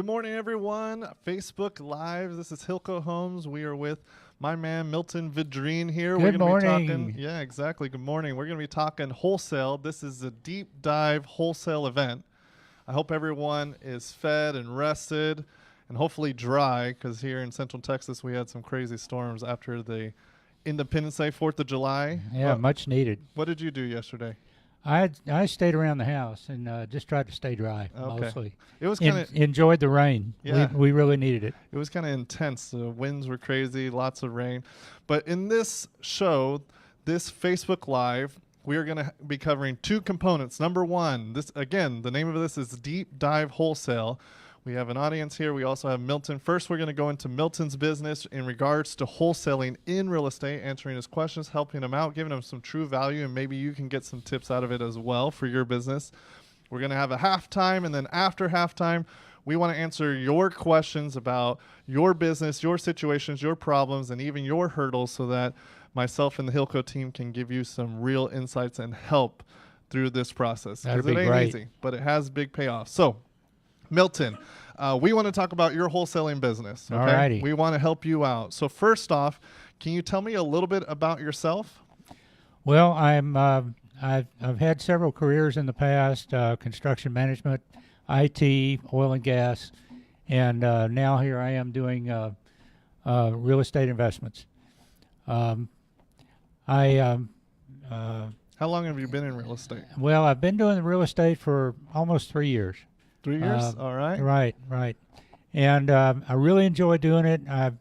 Good morning, everyone. Facebook Live. This is Hilco Homes. We are with my man Milton Vidrine here. Good morning. Be talking. Yeah, exactly. Good morning. We're going to be talking wholesale. This is a deep dive wholesale event. I hope everyone is fed and rested and hopefully dry, because here in Central Texas we had some crazy storms after the Independence Day, 4th of July. Yeah, much needed. What did you do yesterday? I stayed around the house and just tried to stay dry mostly. It was kind of enjoyed the rain. Yeah. We really needed it. It was kind of intense. The winds were crazy, lots of rain. But in this show, this Facebook Live, we are going to be covering two components. Number one, this again, the name of this is Deep Dive Wholesale. We have an audience here. We also have Milton. First, we're going to go into Milton's business in regards to wholesaling in real estate, answering his questions, helping him out, giving him some true value, and maybe you can get some tips out of it as well for your business. We're going to have a halftime, and then after halftime, we want to answer your questions about your business, your situations, your problems, and even your hurdles, so that myself and the Hilco team can give you some real insights and help through this process. That'd be it ain't great. easy, but it has big payoffs. So, Milton, we want to talk about your wholesaling business. Okay? Alrighty. We want to help you out. So first off, can you tell me a little bit about yourself? Well, I've had several careers in the past: construction management, IT, oil and gas, and now here I am doing real estate investments. How long have you been in real estate? Well, I've been doing real estate for almost 3 years. 3 years? All right. Right. And I really enjoy doing it. I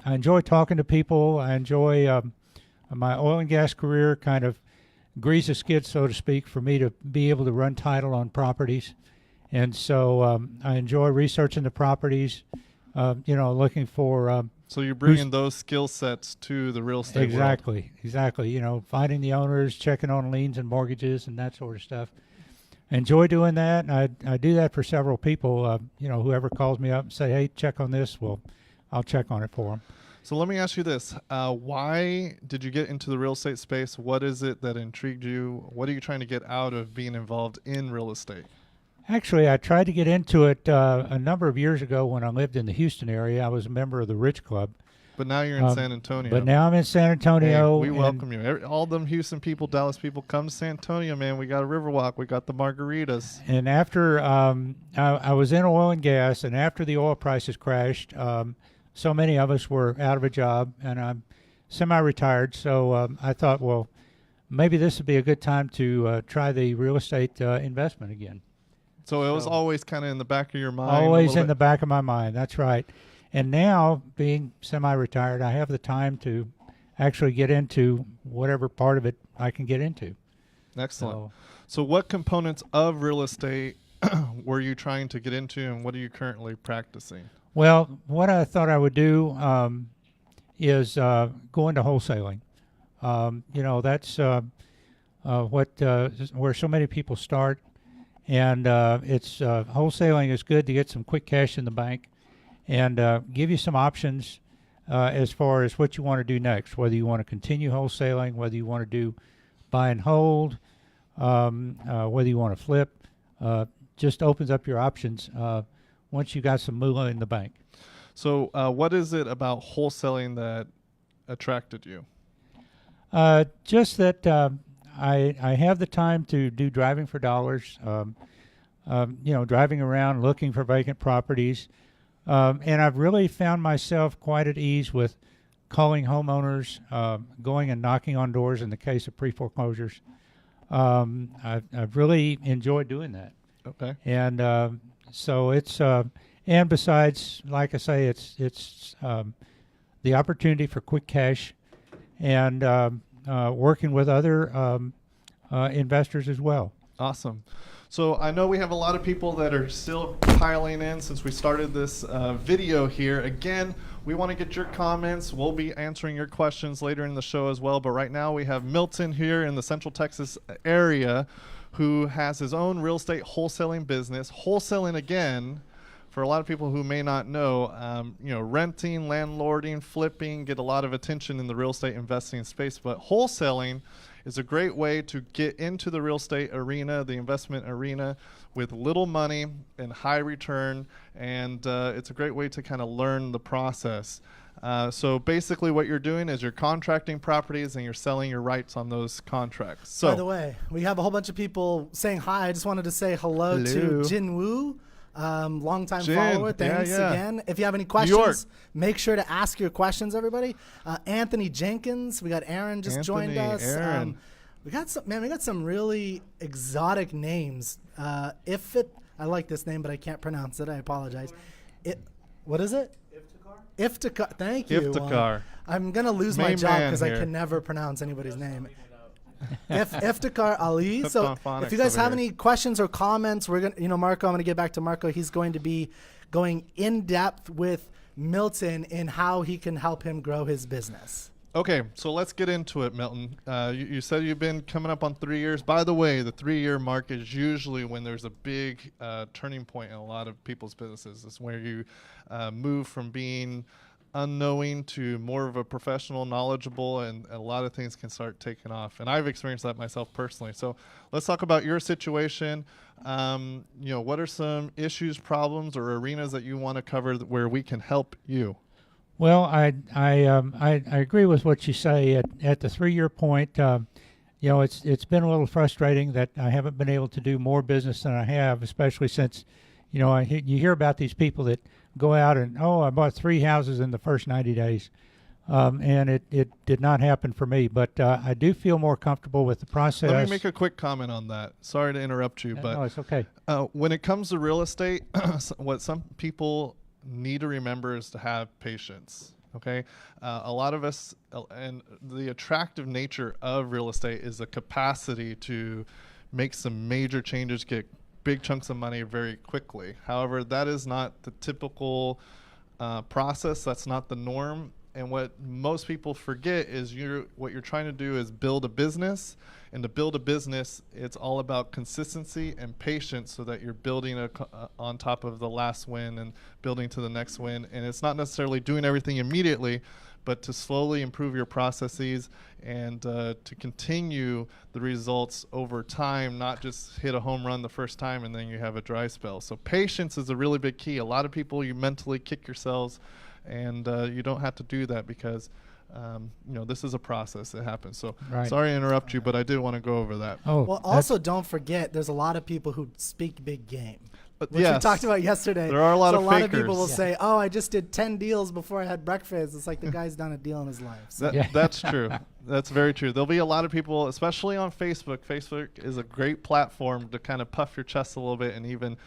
enjoy talking to people. I enjoy my oil and gas career kind of greased the skid, so to speak, for me to be able to run title on properties. And so I enjoy researching the properties, looking for... so you're bringing those skill sets to the real estate world. Exactly. Finding the owners, checking on liens and mortgages and that sort of stuff. Enjoy doing that, and I do that for several people. Whoever calls me up and say, "Hey, check on this," well, I'll check on it for them. So let me ask you this: why did you get into the real estate space? What is it that intrigued you? What are you trying to get out of being involved in real estate? Actually, I tried to get into it a number of years ago when I lived in the Houston area. I was a member of the Rich Club. But now you're in San Antonio. But now I'm in San Antonio. Hey, we welcome you. All them Houston people, Dallas people, come to San Antonio, man. We got a Riverwalk. We got the margaritas. And after I was in oil and gas, and after the oil prices crashed, so many of us were out of a job, and I'm semi-retired. So I thought, well, maybe this would be a good time to try the real estate investment again. So it was always kind of in the back of your mind? Always in the back of my mind. That's right. And now, being semi-retired, I have the time to actually get into whatever part of it I can get into. Excellent. So what components of real estate were you trying to get into, and what are you currently practicing? Well, what I thought I would do is go into wholesaling. That's where so many people start. And it's wholesaling is good to get some quick cash in the bank, and give you some options as far as what you want to do next, whether you want to continue wholesaling, whether you want to do buy and hold, whether you want to flip. Just opens up your options once you got some moolah in the bank. So what is it about wholesaling that attracted you? Just that I have the time to do driving for dollars, driving around looking for vacant properties. And I've really found myself quite at ease with calling homeowners, going and knocking on doors in the case of pre-foreclosures. I've really enjoyed doing that. Okay. And so it's and besides, like I say, it's the opportunity for quick cash, and working with other investors as well. Awesome. So I know we have a lot of people that are still piling in since we started this video here. Again, we want to get your comments. We'll be answering your questions later in the show as well. But right now we have Milton here in the Central Texas area who has his own real estate wholesaling business. Wholesaling, again, for a lot of people who may not know, renting, landlording, flipping get a lot of attention in the real estate investing space. But wholesaling is a great way to get into the real estate arena, the investment arena, with little money and high return, and it's a great way to kind of learn the process. So basically what you're doing is you're contracting properties and you're selling your rights on those contracts. So, by the way, we have a whole bunch of people saying hi. I just wanted to say hello to Jin Woo, longtime follower. Thanks again. If you have any questions, make sure to ask your questions, everybody. Anthony Jenkins, we got Aaron joined us. Aaron. We got some really exotic names. I like this name, but I can't pronounce it. I apologize. What is it? Iftikhar. Thank you. Iftikhar. I'm going to lose my job because I can never pronounce anybody's name. Iftikhar Ali. So if you guys have any questions or comments, we're going to, Marco, I'm going to get back to Marco. He's going to be going in depth with Milton in how he can help him grow his business. Okay, so let's get into it, Milton. You said you've been coming up on 3 years. By the way, the 3-year mark is usually when there's a big turning point in a lot of people's businesses. It's where you move from being unknowing to more of a professional, knowledgeable, and a lot of things can start taking off. And I've experienced that myself personally. So let's talk about your situation. What are some issues, problems, or arenas that you want to cover where we can help you? Well, I agree with what you say. At the 3-year point, it's been a little frustrating that I haven't been able to do more business than I have, especially since, you hear about these people that go out and, I bought 3 houses in the first 90 days. And it did not happen for me, but I do feel more comfortable with the process. Let me make a quick comment on that. Sorry to interrupt you, but no, it's okay. When it comes to real estate, what some people need to remember is to have patience. Okay, a lot of us, and the attractive nature of real estate is the capacity to make some major changes, get big chunks of money very quickly. However, that is not the typical process. That's not the norm. And what most people forget is what you're trying to do is build a business. And to build a business, it's all about consistency and patience so that you're building on top of the last win and building to the next win. And it's not necessarily doing everything immediately, but to slowly improve your processes and to continue the results over time, not just hit a home run the first time and then you have a dry spell. So patience is a really big key. A lot of people, you mentally kick yourselves, and you don't have to do that because this is a process. It happens. So Sorry to interrupt you, but I did want to go over that. Well, also don't forget, there's a lot of people who speak big game. Which we talked about yesterday. There are a lot of fakers. A lot of people will say, I just did 10 deals before I had breakfast. It's like the guy's done a deal in his life. So. That's true. That's very true. There'll be a lot of people, especially on Facebook. Facebook is a great platform to kind of puff your chest a little bit and even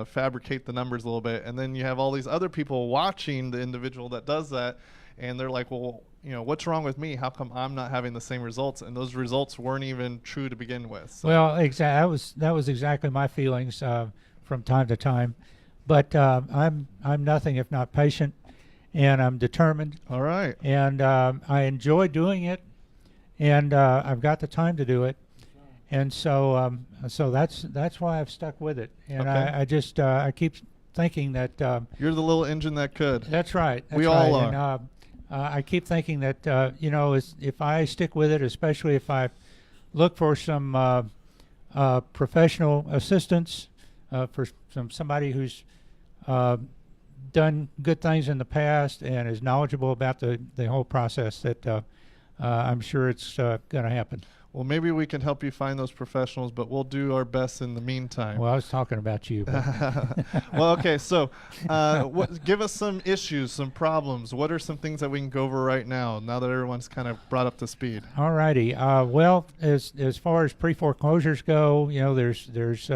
fabricate the numbers a little bit. And then you have all these other people watching the individual that does that. And they're like, well, what's wrong with me? How come I'm not having the same results? And those results weren't even true to begin with. So. Well, that was exactly my feelings from time to time. But I'm nothing if not patient, and I'm determined. All right. And I enjoy doing it, and I've got the time to do it. And so that's why I've stuck with it. And okay. I keep thinking that you're the little engine that could. That's right. We all are. And, I keep thinking that if I stick with it, especially if I look for some professional assistance for somebody who's done good things in the past and is knowledgeable about the whole process, that I'm sure it's going to happen. Well, maybe we can help you find those professionals, but we'll do our best in the meantime. Well, I was talking about you. Well, okay. So give us some issues, some problems. What are some things that we can go over right now that everyone's kind of brought up to speed? All righty. Well, as far as pre-foreclosures go, there's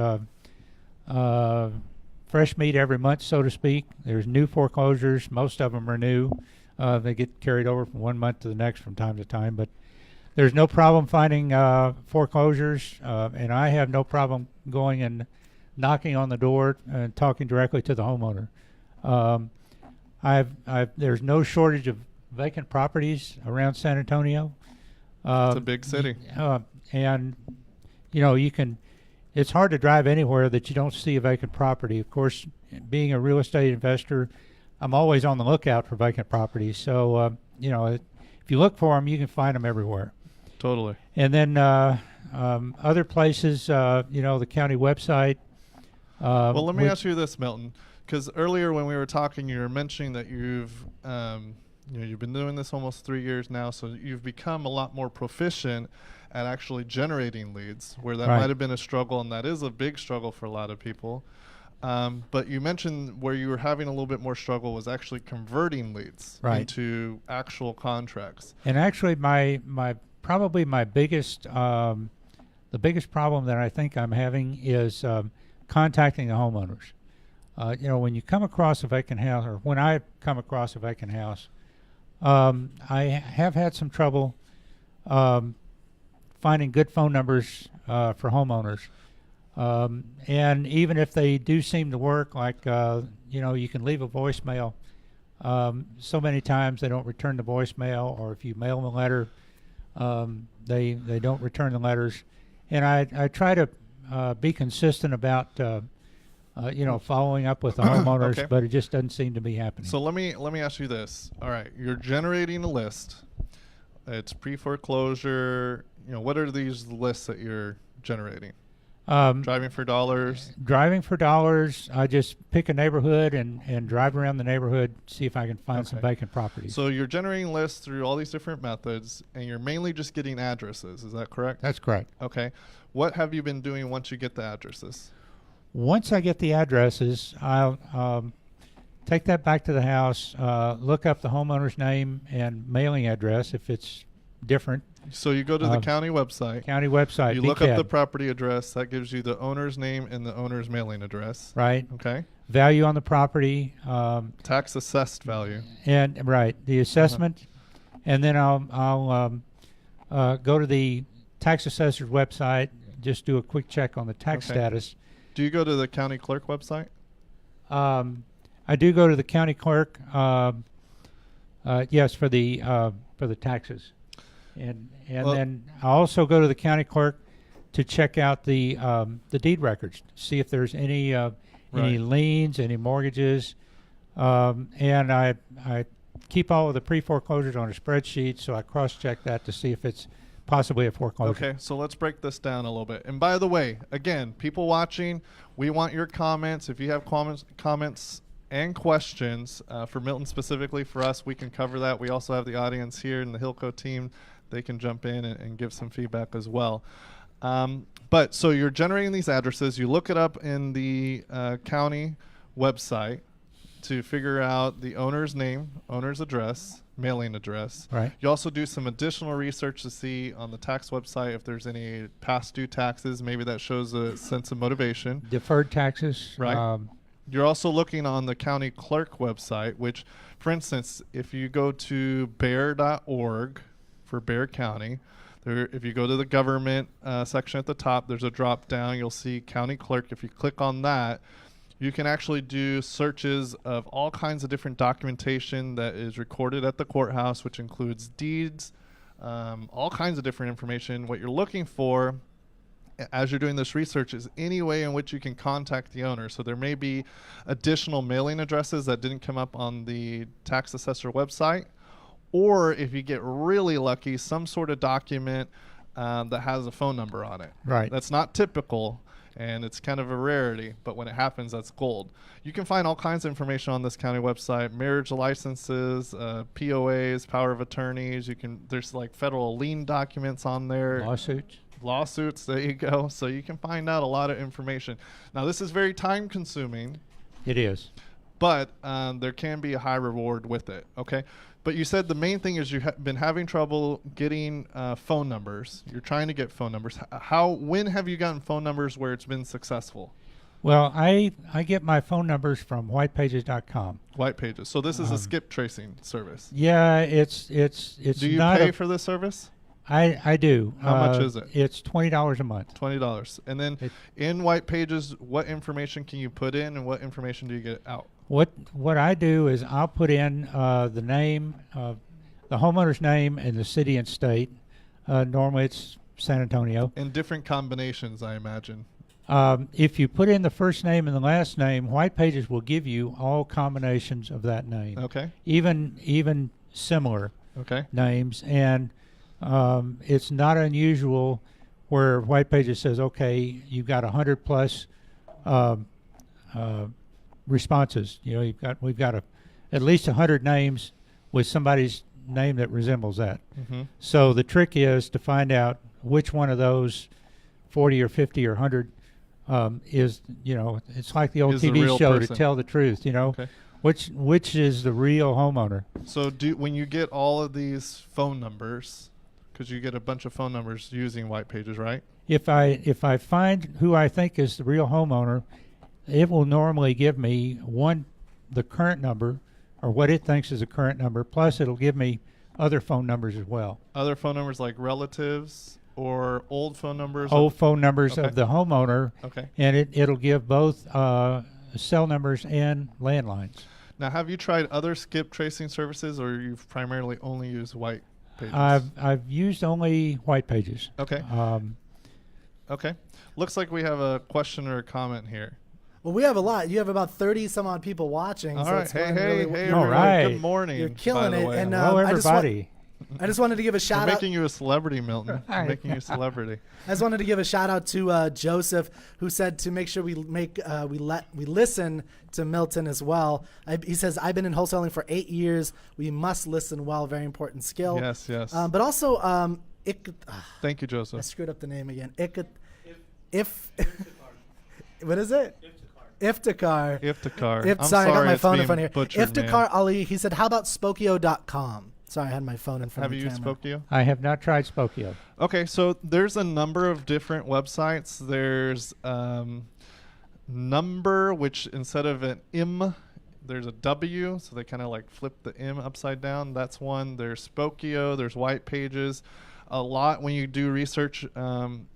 fresh meat every month, so to speak. There's new foreclosures. Most of them are new. They get carried over from one month to the next from time to time, but there's no problem finding foreclosures, and I have no problem going and knocking on the door and talking directly to the homeowner. There's no shortage of vacant properties around San Antonio. It's a big city. And it's hard to drive anywhere that you don't see a vacant property. Of course, being a real estate investor, I'm always on the lookout for vacant properties. So, if you look for them, you can find them everywhere. Totally. And then other places, the county website. Well, let me ask you this, Milton, because earlier when we were talking, you were mentioning that you've been doing this almost 3 years now, so you've become a lot more proficient at actually generating leads, where that might have been a struggle, and that is a big struggle for a lot of people. But you mentioned where you were having a little bit more struggle was actually converting leads into actual contracts. And actually, probably my biggest the biggest problem that I think I'm having is contacting the homeowners. When you come across a vacant house, or when I come across a vacant house, I have had some trouble finding good phone numbers for homeowners. And even if they do seem to work, like, you can leave a voicemail. So many times they don't return the voicemail, or if you mail them a letter, they don't return the letters. And I try to be consistent about following up with the homeowners, but it just doesn't seem to be happening. So let me ask you this. All right, you're generating a list. It's pre-foreclosure. What are these lists that you're generating? Driving for dollars. Driving for dollars. I just pick a neighborhood and drive around the neighborhood, see if I can find some vacant properties. So you're generating lists through all these different methods, and you're mainly just getting addresses. Is that correct? That's correct. Okay. What have you been doing once you get the addresses? Once I get the addresses, I'll take that back to the house, look up the homeowner's name and mailing address if it's different. So you go to the county website. You look up the property address. That gives you the owner's name and the owner's mailing address. Right. Okay. Value on the property. Tax assessed value. And the assessment, and then I'll go to the tax assessor's website. Just do a quick check on the tax status. Do you go to the county clerk website? I do go to the county clerk. Yes, for the taxes. And then I also go to the county clerk to check out the deed records, see if there's any liens, any mortgages, and I keep all of the pre-foreclosures on a spreadsheet, so I cross-check that to see if it's possibly a foreclosure. Okay, so let's break this down a little bit. And by the way, again, people watching, we want your comments. If you have comments and questions for Milton specifically, for us, we can cover that. We also have the audience here in the Hilco team. They can jump in and give some feedback as well. But so you're generating these addresses. You look it up in the county website to figure out the owner's name, owner's address, mailing address. Right. You also do some additional research to see on the tax website if there's any past due taxes. Maybe that shows a sense of motivation. Deferred taxes. Right. You're also looking on the county clerk website, which, for instance, if you go to bear.org for Bexar County, if you go to the government section at the top, there's a drop down. You'll see county clerk. If you click on that, you can actually do searches of all kinds of different documentation that is recorded at the courthouse, which includes deeds, all kinds of different information. What you're looking for as you're doing this research is any way in which you can contact the owner. So there may be additional mailing addresses that didn't come up on the tax assessor website, or if you get really lucky, some sort of document that has a phone number on it. Right. That's not typical, and it's kind of a rarity, but when it happens, that's gold. You can find all kinds of information on this county website: marriage licenses, POAs, power of attorneys. There's like federal lien documents on there. Lawsuits, there you go. So you can find out a lot of information. Now, this is very time consuming. It is. But there can be a high reward with it, okay? But you said the main thing is you've been having trouble getting phone numbers. You're trying to get phone numbers. When have you gotten phone numbers where it's been successful? Well, I get my phone numbers from whitepages.com. White Pages. So this is a skip tracing service. Yeah, it's Do you not pay for this service? I do. How much is it? It's $20 a month. $20. And then in White Pages, what information can you put in and what information do you get out? What I do is I'll put in the name, the homeowner's name, and the city and state. Normally it's San Antonio. In different combinations, I imagine. If you put in the first name and the last name, White Pages will give you all combinations of that name. Okay. Even similar names. And it's not unusual where White Pages says, okay, you've got 100 plus responses. You know, we've got at least 100 names with somebody's name that resembles that. Mm-hmm. So the trick is to find out which one of those 40 or 50 or 100 is, you know, it's like the old TV show person. To tell the truth, you know. Okay. Which is the real homeowner. So when you get all of these phone numbers, because you get a bunch of phone numbers using White Pages, right? If I find who I think is the real homeowner, it will normally give me the current number, or what it thinks is the current number, plus it'll give me other phone numbers as well. Other phone numbers like relatives or old phone numbers? Old phone numbers of the homeowner. Okay. And it'll give both cell numbers and landlines. Now, have you tried other skip tracing services, or you've primarily only used White Pages? I've used only White Pages. Okay. Okay. Looks like we have a question or a comment here. Well, we have a lot. You have about 30 some odd people watching. All so right. It's hey, all right. Good morning. You're killing it. And hello, everybody. I just wanted to give a shout out. I'm making you a celebrity, Milton. I'm making you a celebrity. I just wanted to give a shout out to Joseph, who said to make sure we listen to Milton as well. He says, I've been in wholesaling for 8 years. We must listen well. Very important skill. Yes. But also, thank you, Joseph. I screwed up the name again. What is it? Iftikhar. Sorry, I got my phone in front here. Iftikhar Ali. He said, how about Spokio.com? Sorry, I had my phone in front of the camera. Have you used Spokio? I have not tried Spokio. Okay, so there's a number of different websites. There's Number, which instead of an M, there's a W, so they kind of like flip the M upside down. That's one. There's Spokio. There's White Pages. A lot when you do research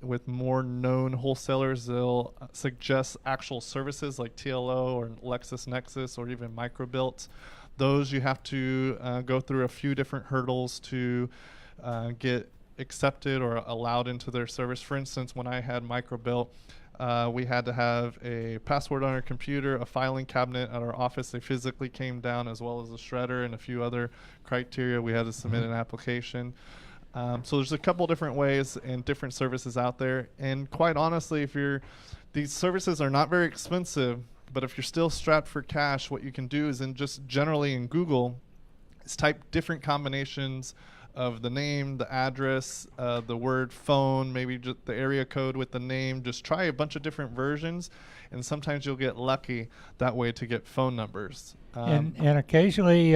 with more known wholesalers, they'll suggest actual services like TLO or LexisNexis or even Microbuilt. Those you have to go through a few different hurdles to get accepted or allowed into their service. For instance, when I had Microbuilt, we had to have a password on our computer, a filing cabinet at our office. They physically came down, as well as a shredder and a few other criteria. We had to submit an application. So there's a couple different ways and different services out there. And quite honestly, these services are not very expensive, but if you're still strapped for cash, what you can do is just generally in Google is type different combinations of the name, the address, the word phone, maybe just the area code with the name. Just try a bunch of different versions, and sometimes you'll get lucky that way to get phone numbers. And occasionally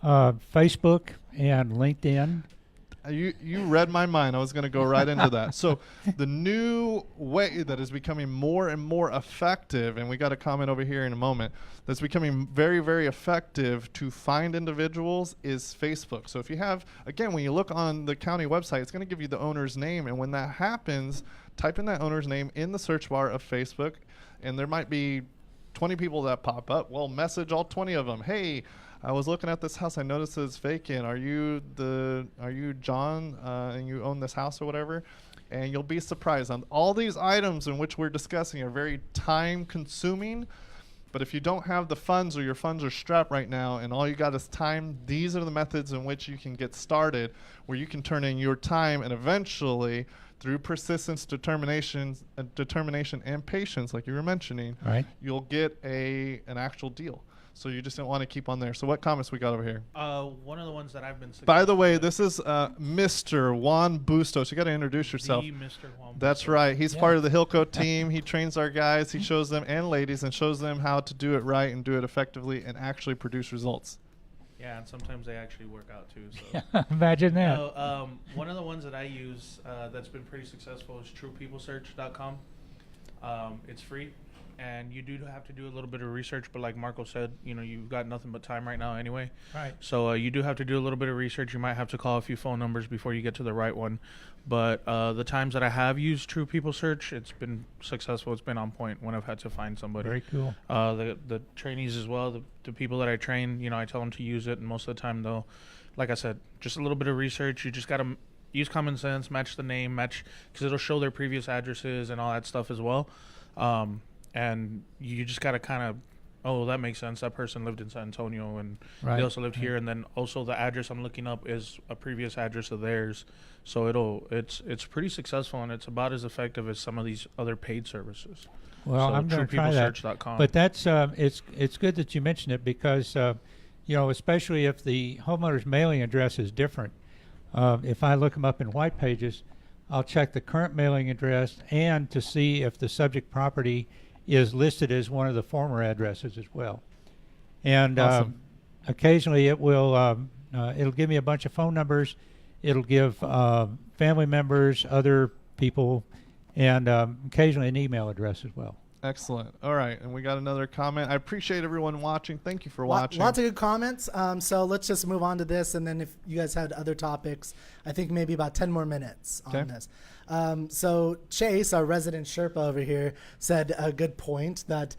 Facebook and LinkedIn. You read my mind. I was going to go right into that. So the new way that is becoming more and more effective, and we got a comment over here in a moment, that's becoming very, very effective to find individuals is Facebook. So if you have, again, when you look on the county website, it's going to give you the owner's name. And when that happens, type in that owner's name in the search bar of Facebook, and there might be 20 people that pop up. Well, message all 20 of them. Hey, I was looking at this house. I noticed it's vacant. Are you John, and you own this house or whatever? And you'll be surprised. All these items in which we're discussing are very time consuming. But if you don't have the funds, or your funds are strapped right now and all you got is time, these are the methods in which you can get started, where you can turn in your time, and eventually through persistence, determination and patience, like you were mentioning, right, you'll get an actual deal. So you just don't want to keep on there. So what comments we got over here? One of the ones that I've been. By the way, this is Mr. Juan Bustos. You got to introduce yourself. The Mr. Juan Bustos. That's right. He's part of the Hilco team. He trains our guys. He shows them, and ladies, and shows them how to do it right and do it effectively and actually produce results. Yeah, and sometimes they actually work out too. So imagine that. One of the ones that I use that's been pretty successful is TruePeopleSearch.com. It's free. And you do have to do a little bit of research, but like Marco said, you've got nothing but time right now anyway. Right. So you do have to do a little bit of research. You might have to call a few phone numbers before you get to the right one. But the times that I have used True People Search, it's been successful. It's been on point when I've had to find somebody. Very cool. The trainees as well, the people that I train, I tell them to use it. And most of the time, though, like I said, just a little bit of research. You just got to use common sense, match the name, because it'll show their previous addresses and all that stuff as well. And you just got to kind of oh, that makes sense. That person lived in San Antonio, and Right. they also lived here. And then also the address I'm looking up is a previous address of theirs. So it's pretty successful, and it's about as effective as some of these other paid services. Well, so I'm going to try that. TruePeopleSearch.com. But that's it's good that you mentioned it because especially if the homeowner's mailing address is different. If I look them up in White Pages, I'll check the current mailing address and to see if the subject property is listed as one of the former addresses as well. And Awesome. Occasionally it will it'll give me a bunch of phone numbers. It'll give family members, other people, and occasionally an email address as well. Excellent. All right, and we got another comment. I appreciate everyone watching. Thank you for watching. Lots of good comments. So let's just move on to this, and then if you guys had other topics, I think maybe about 10 more minutes on this. So Chase, our resident Sherpa over here, said a good point that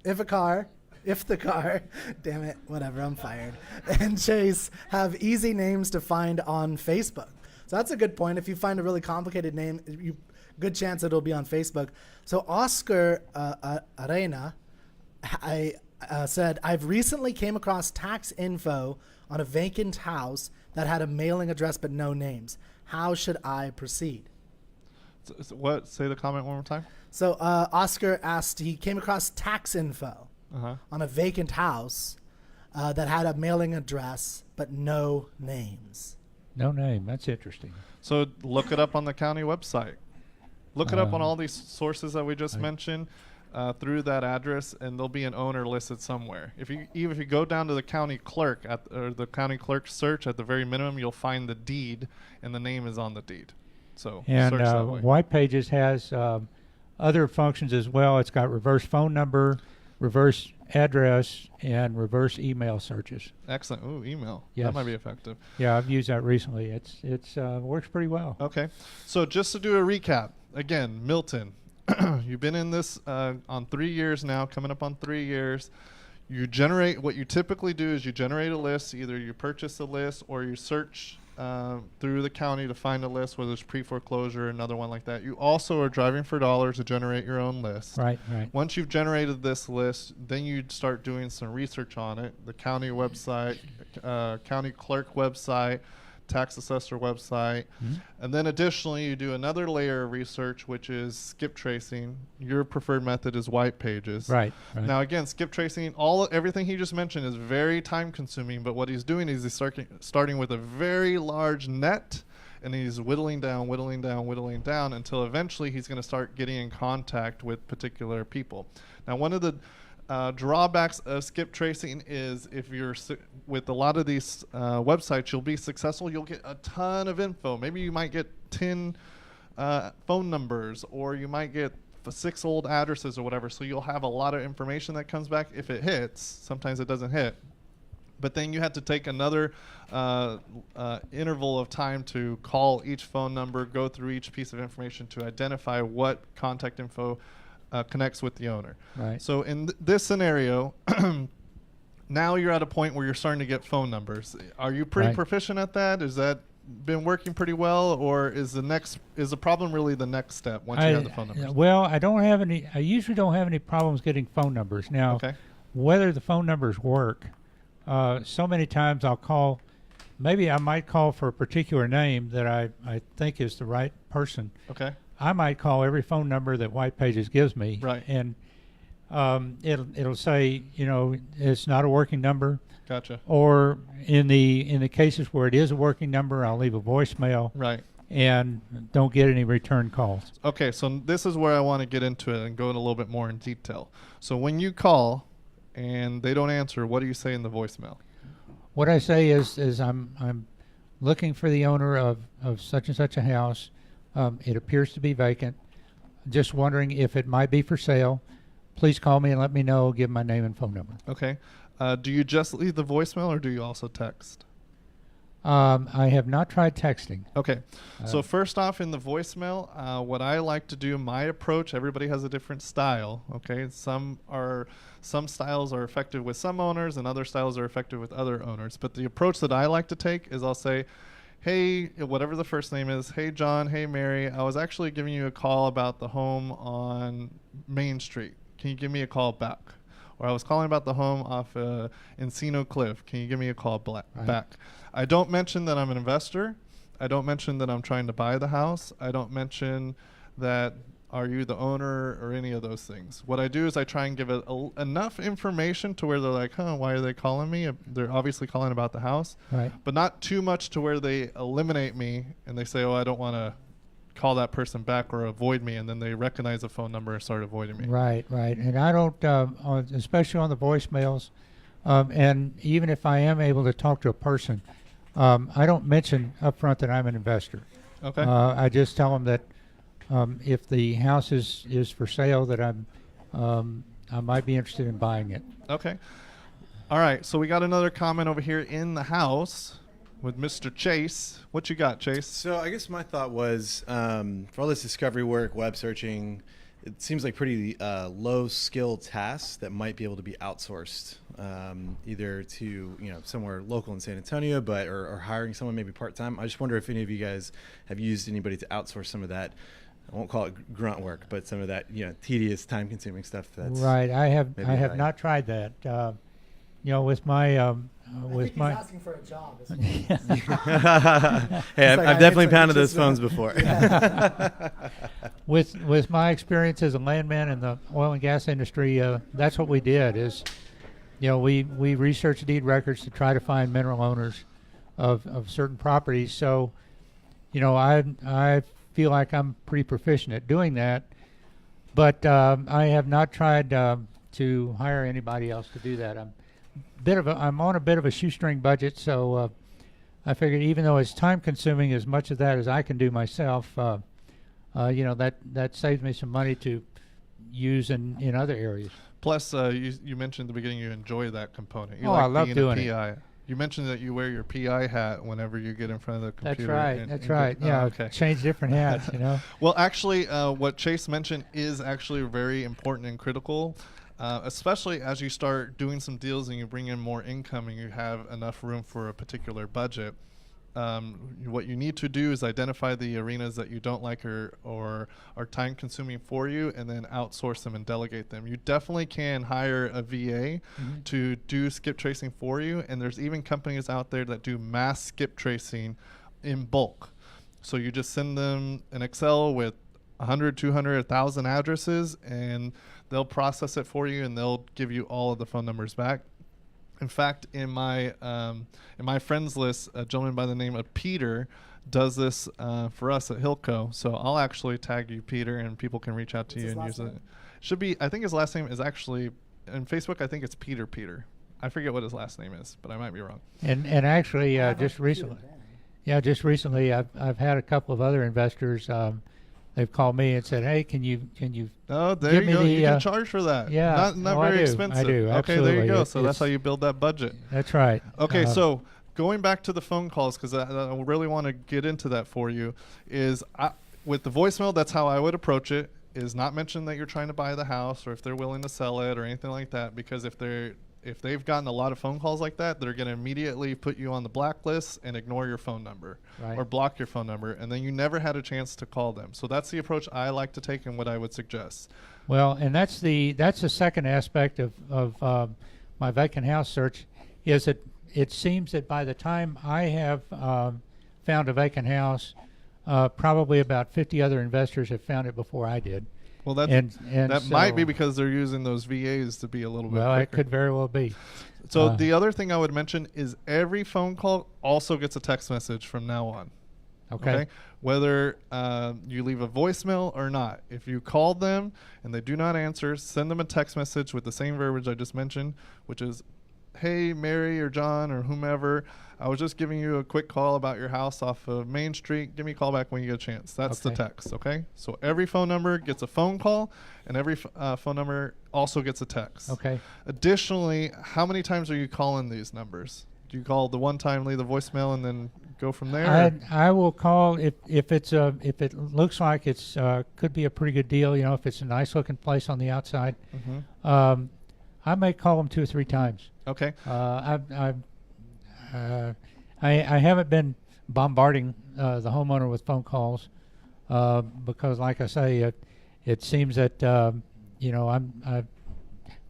if the car, damn it, whatever, I'm fired, and Chase have easy names to find on Facebook. So that's a good point. If you find a really complicated name, good chance it'll be on Facebook. So Oscar Arena said, I've recently came across tax info on a vacant house that had a mailing address but no names. How should I proceed? So what? Say the comment one more time. So Oscar asked, he came across tax info on a vacant house that had a mailing address but no names. No name. That's interesting. So look it up on the county website. Look it up on all these sources that we just mentioned through that address, and there'll be an owner listed somewhere. If you go down to the county clerk or the county clerk search, at the very minimum, you'll find the deed, and the name is on the deed. So search that way. White Pages has other functions as well. It's got reverse phone number, reverse address, and reverse email searches. Excellent. Ooh, email. Yes. That might be effective. Yeah, I've used that recently. It's works pretty well. Okay. So just to do a recap, again, Milton, you've been in this on 3 years now, coming up on 3 years. You generate, what you typically do is you generate a list. Either you purchase a list or you search through the county to find a list, whether it's pre-foreclosure or another one like that. You also are driving for dollars to generate your own list. Right. Once you've generated this list, then you start doing some research on it. The county website, county clerk website, tax assessor website. And then additionally, you do another layer of research, which is skip tracing. Your preferred method is White Pages. Right. Now, again, skip tracing, everything he just mentioned is very time consuming, but what he's doing is he's starting with a very large net, and he's whittling down until eventually he's going to start getting in contact with particular people. Now, one of the drawbacks of skip tracing is if you're with a lot of these websites, you'll be successful. You'll get a ton of info. Maybe you might get 10 phone numbers, or you might get 6 old addresses or whatever. So you'll have a lot of information that comes back if it hits. Sometimes it doesn't hit. But then you have to take another interval of time to call each phone number, go through each piece of information to identify what contact info connects with the owner. Right. So in this scenario, now you're at a point where you're starting to get phone numbers. Are you pretty proficient at that? Is that been working pretty well, or is the problem really the next step once you have the phone numbers? Well, I usually don't have any problems getting phone numbers. Now, whether the phone numbers work, so many times I'll call, maybe I might call for a particular name that I think is the right person. Okay. I might call every phone number that White Pages gives me, and it'll say, it's not a working number. Gotcha. Or in the cases where it is a working number, I'll leave a voicemail. Right. And don't get any return calls. Okay, so this is where I want to get into it and go in a little bit more in detail. So when you call and they don't answer, what do you say in the voicemail? What I say is I'm looking for the owner of such and such a house. It appears to be vacant. Just wondering if it might be for sale. Please call me and let me know. Give my name and phone number. Okay. Do you just leave the voicemail, or do you also text? I have not tried texting. Okay. So first off, in the voicemail, what I like to do, my approach, everybody has a different style. Okay. Some styles are effective with some owners, and other styles are effective with other owners. But the approach that I like to take is I'll say, hey, whatever the first name is, hey, John, hey, Mary, I was actually giving you a call about the home on Main Street. Can you give me a call back? Or I was calling about the home off Encino Cliff. Can you give me a call back? I don't mention that I'm an investor. I don't mention that I'm trying to buy the house. I don't mention that are you the owner or any of those things. What I do is I try and give it enough information to where they're like, why are they calling me? They're obviously calling about the house. Right. But not too much to where they eliminate me and they say, I don't want to call that person back or avoid me, and then they recognize the phone number and start avoiding me. Right. And I don't, especially on the voicemails, and even if I am able to talk to a person, I don't mention up front that I'm an investor. Okay. I just tell them that if the house is for sale, that I might be interested in buying it. Okay. All right. So we got another comment over here in the house with Mr. Chase. What you got, Chase? So I guess my thought was for all this discovery work, web searching, it seems like pretty low skill tasks that might be able to be outsourced, either to somewhere local in San Antonio, or hiring someone maybe part time. I just wonder if any of you guys have used anybody to outsource some of that. I won't call it grunt work, but some of that tedious, time consuming stuff. That's right. I have not tried that. With my he's asking for a job. Hey, I've definitely pounded those phones before. With my experience as a landman in the oil and gas industry, that's what we did. Is we researched deed records to try to find mineral owners of certain properties. So, I feel like I'm pretty proficient at doing that, but I have not tried to hire anybody else to do that. I'm on a bit of a shoestring budget, so I figured even though it's time consuming, as much of that as I can do myself, that saves me some money to use in other areas. Plus, you mentioned at the beginning you enjoy that component. You I love doing it. You mentioned that you wear your PI hat whenever you get in front of the computer. That's right. Yeah, okay. Change different hats, Well, actually, what Chase mentioned is actually very important and critical. Especially as you start doing some deals and you bring in more income and you have enough room for a particular budget. What you need to do is identify the arenas that you don't like or are time consuming for you, and then outsource them and delegate them. You definitely can hire a VA to do skip tracing for you, and there's even companies out there that do mass skip tracing in bulk. So you just send them an Excel with 100, 200, 1,000 addresses, and they'll process it for you, and they'll give you all of the phone numbers back. In fact, in my friends list, a gentleman by the name of Peter does this for us at Hilco. So I'll actually tag you, Peter, and people can reach out to you and use it. Should be, I think his last name is actually, in Facebook, I think it's Peter. I forget what his last name is, but I might be wrong. And actually, just recently, I've had a couple of other investors. They've called me and said, "Hey, can you?" Oh, there you go. You can charge for that. Yeah, not very expensive. I do. Okay, absolutely. there you go. So that's how you build that budget. That's right. Okay, so going back to the phone calls, because I really want to get into that for you, is with the voicemail, that's how I would approach it. Is not mention that you're trying to buy the house or if they're willing to sell it or anything like that, because if they've gotten a lot of phone calls like that, they're going to immediately put you on the blacklist and ignore your phone number or block your phone number, and then you never had a chance to call them. So that's the approach I like to take and what I would suggest. Well, and that's the second aspect of my vacant house search, is that it seems that by the time I have found a vacant house, probably about 50 other investors have found it before I did. Well, that might be because they're using those VAs to be a little bit quicker. It could very well be. So the other thing I would mention is every phone call also gets a text message from now on. Okay? Whether you leave a voicemail or not. If you called them and they do not answer, send them a text message with the same verbiage I just mentioned, which is, "Hey, Mary or John or whomever, I was just giving you a quick call about your house off of Main Street. Give me a call back when you get a chance." That's the text, okay? So every phone number gets a phone call, and every phone number also gets a text. Okay. Additionally, how many times are you calling these numbers? Do you call the one time, leave the voicemail, and then go from there? I will call if it looks like it's could be a pretty good deal. If it's a nice looking place on the outside, I may call them 2 or 3 times. Okay. I haven't been bombarding the homeowner with phone calls because, like I say, it seems that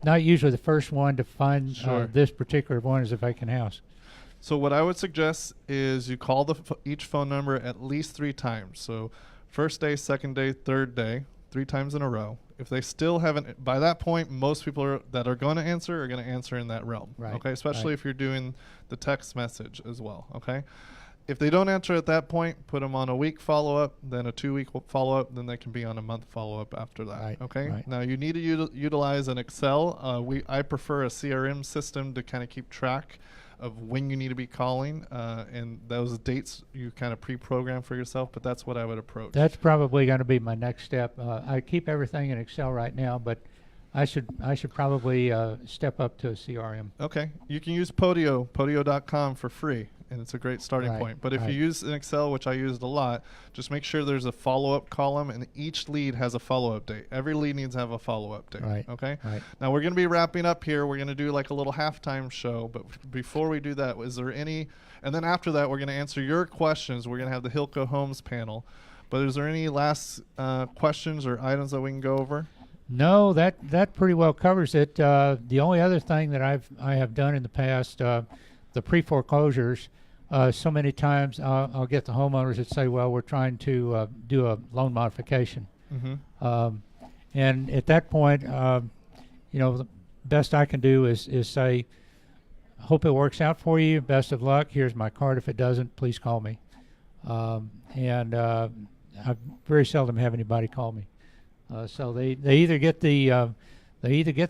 not usually the first one to find Sure. this particular one is a vacant house. So what I would suggest is you call each phone number at least 3 times. So first day, second day, third day, 3 times in a row. If they still haven't, by that point, most people that are going to answer in that realm. Right. Okay, especially Right. if you're doing the text message as well. Okay. If they don't answer at that point, put them on a week follow-up, then a 2-week follow-up, then they can be on a month follow-up after that. Right, Okay. right. Now you need to utilize an Excel. I prefer a CRM system to kind of keep track of when you need to be calling, and those dates you kind of pre-program for yourself. But that's what I would approach. That's probably going to be my next step. I keep everything in Excel right now, but I should probably step up to a CRM. Okay. You can use podio.com for free, and it's a great starting Right, point. But if right. you use an Excel, which I used a lot, just make sure there's a follow-up column, and each lead has a follow-up date. Every lead needs to have a follow-up date. Right, Okay. right. Now we're going to be wrapping up here. We're going to do like a little halftime show. But before we do that, is there any? And then after that, we're going to answer your questions. We're going to have the Hilco Homes panel. But is there any last questions or items that we can go over? No, that pretty well covers it. The only other thing that I have done in the past, the pre-foreclosures, so many times I'll get the homeowners that say, well, we're trying to do a loan modification. Mm-hmm. And at that point, the best I can do is say, hope it works out for you. Best of luck. Here's my card. If it doesn't, please call me. And I very seldom have anybody call me. So they either get the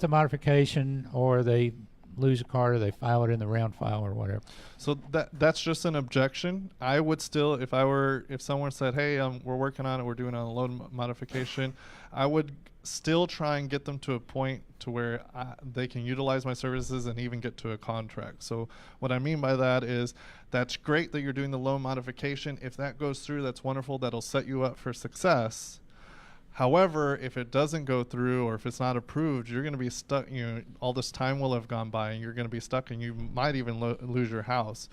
modification, or they lose a card, or they file it in the round file or whatever. So that's just an objection. I would still, if someone said, hey, we're working on it, we're doing a loan modification, I would still try and get them to a point to where they can utilize my services and even get to a contract. So what I mean by that is, that's great that you're doing the loan modification. If that goes through, that's wonderful. That'll set you up for success. However, if it doesn't go through, or if it's not approved, you're going to be stuck. All this time will have gone by, and you're going to be stuck, and you might even lose your house.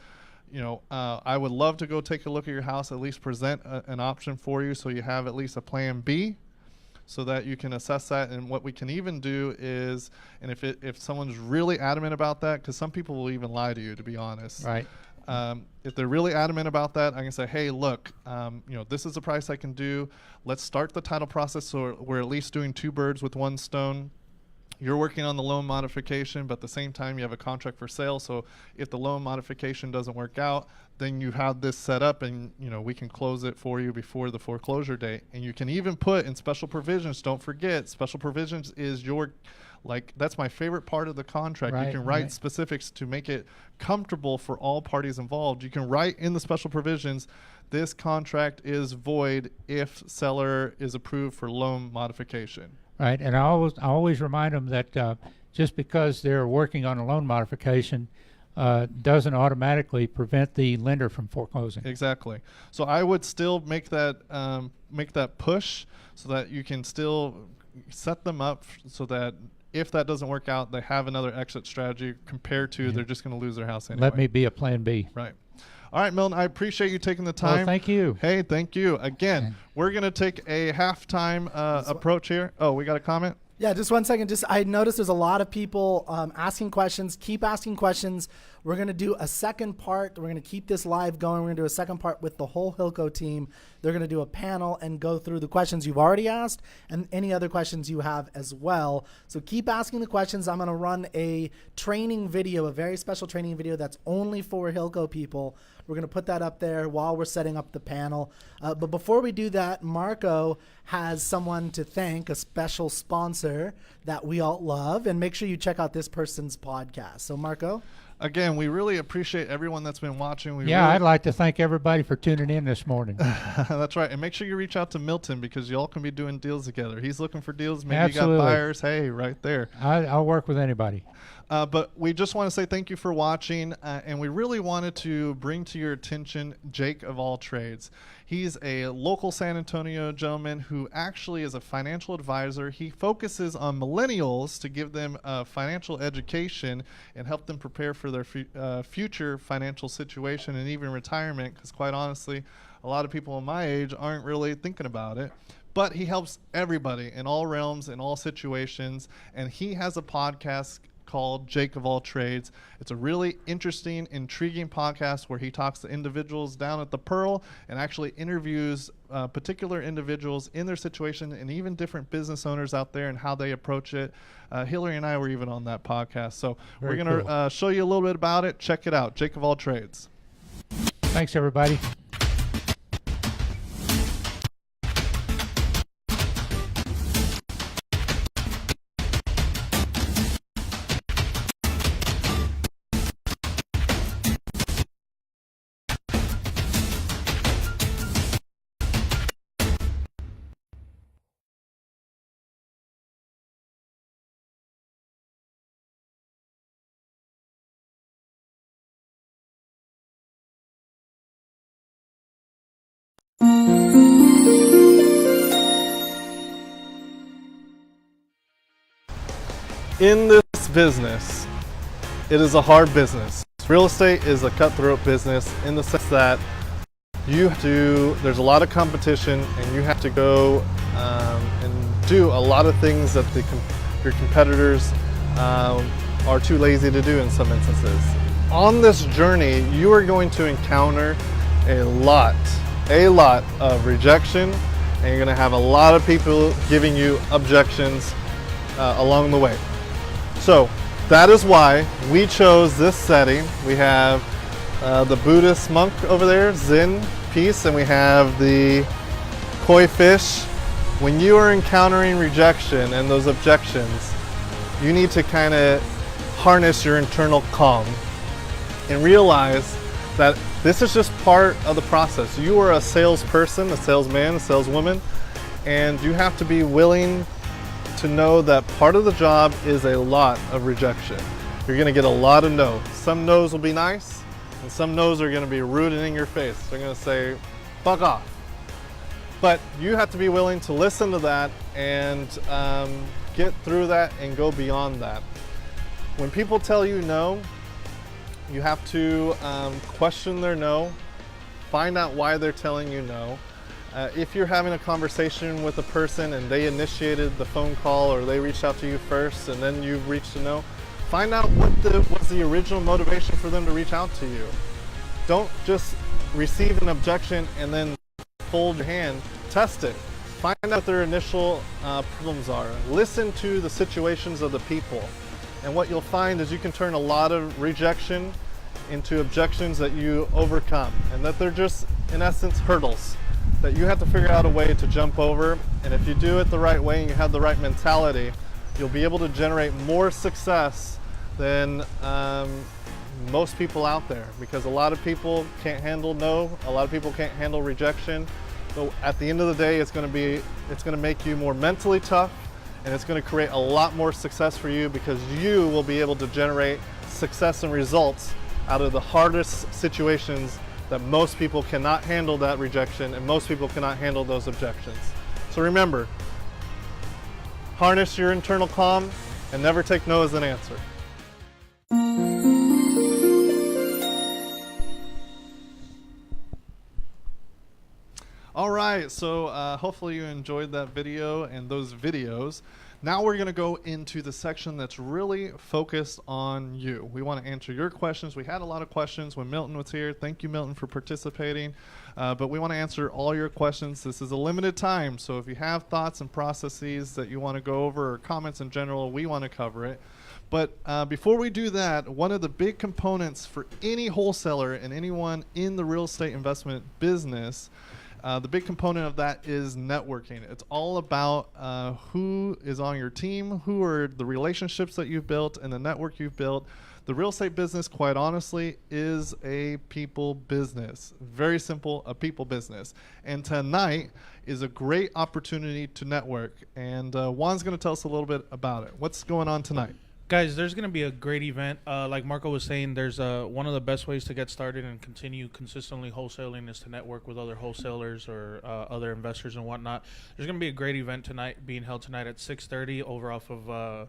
I would love to go take a look at your house, at least present an option for you, so you have at least a plan B, so that you can assess that. And what we can even do is, and if someone's really adamant about that, because some people will even lie to you, to be honest. Right. If they're really adamant about that, I can say, hey, look, this is the price I can do. Let's start the title process, so we're at least doing 2 birds with 1 stone. You're working on the loan modification, but at the same time, you have a contract for sale. So if the loan modification doesn't work out, then you have this set up, and we can close it for you before the foreclosure date. And you can even put in special provisions. Don't forget, special provisions is that's my favorite part of the contract. Right, you can write right. specifics to make it comfortable for all parties involved. You can write in the special provisions, this contract is void if seller is approved for loan modification. Right. And I always remind them that just because they're working on a loan modification doesn't automatically prevent the lender from foreclosing. Exactly. So I would still make that push, so that you can still set them up so that if that doesn't work out, they have another exit strategy compared to they're just going to lose their house anyway. Let me be a plan B. Right. All right, Milton, I appreciate you taking the time. Well, thank you. Hey, thank you. Again, we're going to take a halftime approach here. Oh, we got a comment? Yeah, just 1 second. I noticed there's a lot of people asking questions. Keep asking questions. We're going to do a second part. We're going to keep this live going. We're going to do a second part with the whole Hilco team. They're going to do a panel and go through the questions you've already asked and any other questions you have as well. So keep asking the questions. I'm going to run a training video, a very special training video that's only for Hilco people. We're going to put that up there while we're setting up the panel. But before we do that, Marco has someone to thank, a special sponsor that we all love. And make sure you check out this person's podcast. So, Marco? Again, we really appreciate everyone that's been watching. I'd like to thank everybody for tuning in this morning. That's right. And make sure you reach out to Milton, because y'all can be doing deals together. He's looking for deals. Maybe Absolutely. You got buyers. Hey, right there. I'll work with anybody. But we just want to say thank you for watching. And we really wanted to bring to your attention Jake of All Trades. He's a local San Antonio gentleman who actually is a financial advisor. He focuses on millennials to give them a financial education and help them prepare for their future financial situation and even retirement, because quite honestly, a lot of people in my age aren't really thinking about it. but he helps everybody in all realms, in all situations. And he has a podcast called Jake of All Trades. It's a really interesting, intriguing podcast where he talks to individuals down at the Pearl and actually interviews particular individuals in their situation and even different business owners out there and how they approach it. Hillary and I were even on that podcast. So Very we're going to show you a little bit about it. Check it out. Jake of All Trades. Thanks, everybody. In this business, it is a hard business. Real estate is a cutthroat business in the sense that there's a lot of competition and you have to go and do a lot of things that your competitors are too lazy to do in some instances. On this journey, you are going to encounter a lot of rejection, and you're going to have a lot of people giving you objections along the way. So that is why we chose this setting. We have the Buddhist monk over there, Zen piece, and we have the koi fish. When you are encountering rejection and those objections, you need to kind of harness your internal calm and realize that this is just part of the process. You are a salesperson, a salesman, a saleswoman, and you have to be willing to know that part of the job is a lot of rejection. You're going to get a lot of no's. Some no's will be nice, and some no's are going to be rude and in your face. They're going to say, fuck off. But you have to be willing to listen to that and get through that and go beyond that. When people tell you no, you have to question their no, find out why they're telling you no. If you're having a conversation with a person and they initiated the phone call or they reached out to you first and then you reached a no, find out what was the original motivation for them to reach out to you. Don't just receive an objection and then fold your hand. Test it. Find out what their initial problems are. Listen to the situations of the people. And what you'll find is you can turn a lot of rejection into objections that you overcome, and that they're just, in essence, hurdles that you have to figure out a way to jump over. And if you do it the right way and you have the right mentality, you'll be able to generate more success than most people out there, because a lot of people can't handle no, a lot of people can't handle rejection. So at the end of the day, it's going to make you more mentally tough, and it's going to create a lot more success for you, because you will be able to generate success and results out of the hardest situations that most people cannot handle that rejection, and most people cannot handle those objections. So remember, harness your internal calm and never take no as an answer. All right, so hopefully you enjoyed that video and those videos. Now we're going to go into the section that's really focused on you. We want to answer your questions. We had a lot of questions when Milton was here. Thank you, Milton, for participating. But we want to answer all your questions. This is a limited time, so if you have thoughts and processes that you want to go over, or comments in general, we want to cover it. But before we do that, one of the big components for any wholesaler and anyone in the real estate investment business, the big component of that is networking. It's all about who is on your team, who are the relationships that you've built, and the network you've built. The real estate business, quite honestly, is a people business. Very simple, a people business. And tonight is a great opportunity to network. And Juan's going to tell us a little bit about it. What's going on tonight? Guys, there's going to be a great event. Like Marco was saying, there's one of the best ways to get started and continue consistently wholesaling is to network with other wholesalers or other investors and whatnot. There's going to be a great event tonight being held tonight at 6:30 over off of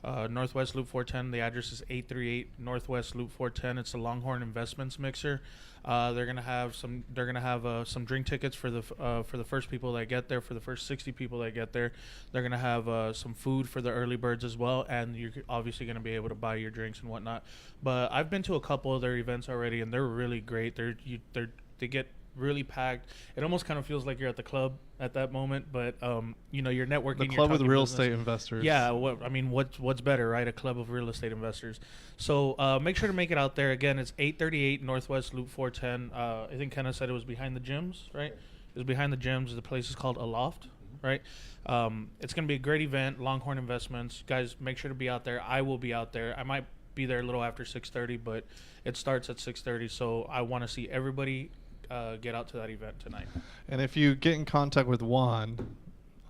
Northwest Loop 410. The address is 838 Northwest Loop 410. It's a Longhorn Investments mixer. They're gonna have some. They're gonna have some drink tickets for the first people that get there. For the first 60 people that get there, they're gonna have some food for the early birds as well. And you're obviously gonna be able to buy your drinks and whatnot. But I've been to a couple of their events already, and they're really great. They get really packed. It almost kind of feels like you're at the club at that moment, but you're networking. The club with real estate investors. Yeah, what's better, right? A club of real estate investors. So make sure to make it out there. Again, it's 838 Northwest Loop 410. I think Kenna said it was behind the gyms, right? It was behind the gyms. The place is called Aloft, right? It's going to be a great event. Longhorn Investments, guys. Make sure to be out there. I will be out there. I might be there a little after 6:30, but it starts at 6:30. So I want to see everybody get out to that event tonight. And if you get in contact with Juan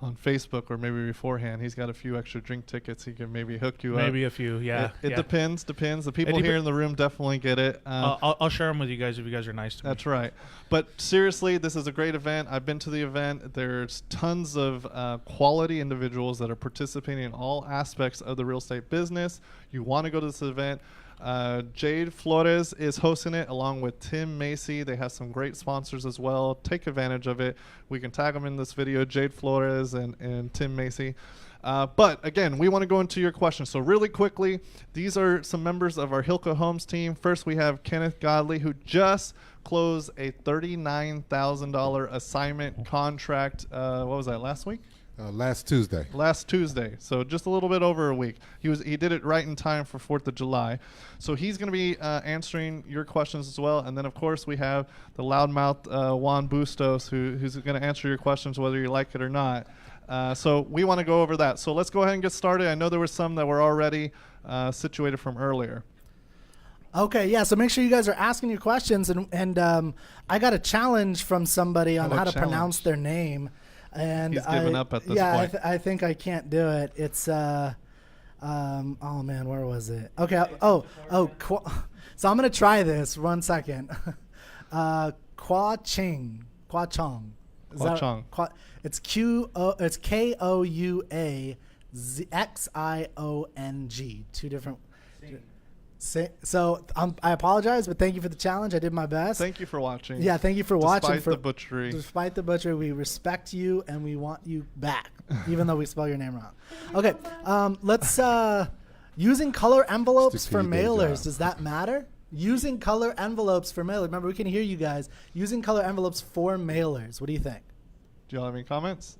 on Facebook or maybe beforehand, he's got a few extra drink tickets. He can maybe hook you up. Maybe a few, yeah. It depends. The people here in the room definitely get it. I'll share them with you guys if you guys are nice to me. That's right. But seriously, this is a great event. I've been to the event. There's tons of quality individuals that are participating in all aspects of the real estate business. You want to go to this event. Jade Flores is hosting it along with Tim Macy. They have some great sponsors as well. Take advantage of it. We can tag them in this video, Jade Flores and Tim Macy. But again, we want to go into your questions. So really quickly, these are some members of our Hilco Homes team. First, we have Kenneth Godley, who just closed a $39,000 assignment contract. What was that, last week? Last Tuesday. So just a little bit over a week. He did it right in time for 4th of July. So he's going to be answering your questions as well. And then, of course, we have the loudmouth Juan Bustos, who's going to answer your questions whether you like it or not. So we want to go over that. So let's go ahead and get started. I know there were some that were already situated from earlier. Okay, yeah, so make sure you guys are asking your questions. And I got a challenge from somebody on how to pronounce their name. And he's given up at this point. Yeah, I think I can't do it. It's oh man, where was it? Okay. So I'm gonna try this. 1 second. Kwa-Chong. It's it's Kouaxiong. Two different. So I apologize, but thank you for the challenge. I did my best. Thank you for watching. Yeah, thank you for watching. Despite the butchery. Despite the butchery, we respect you and we want you back, even though we spell your name wrong. Okay, let's using color envelopes for mailers. Does that matter? Using color envelopes for mailers. Remember, we can hear you guys. Using color envelopes for mailers. What do you think? Do y'all have any comments?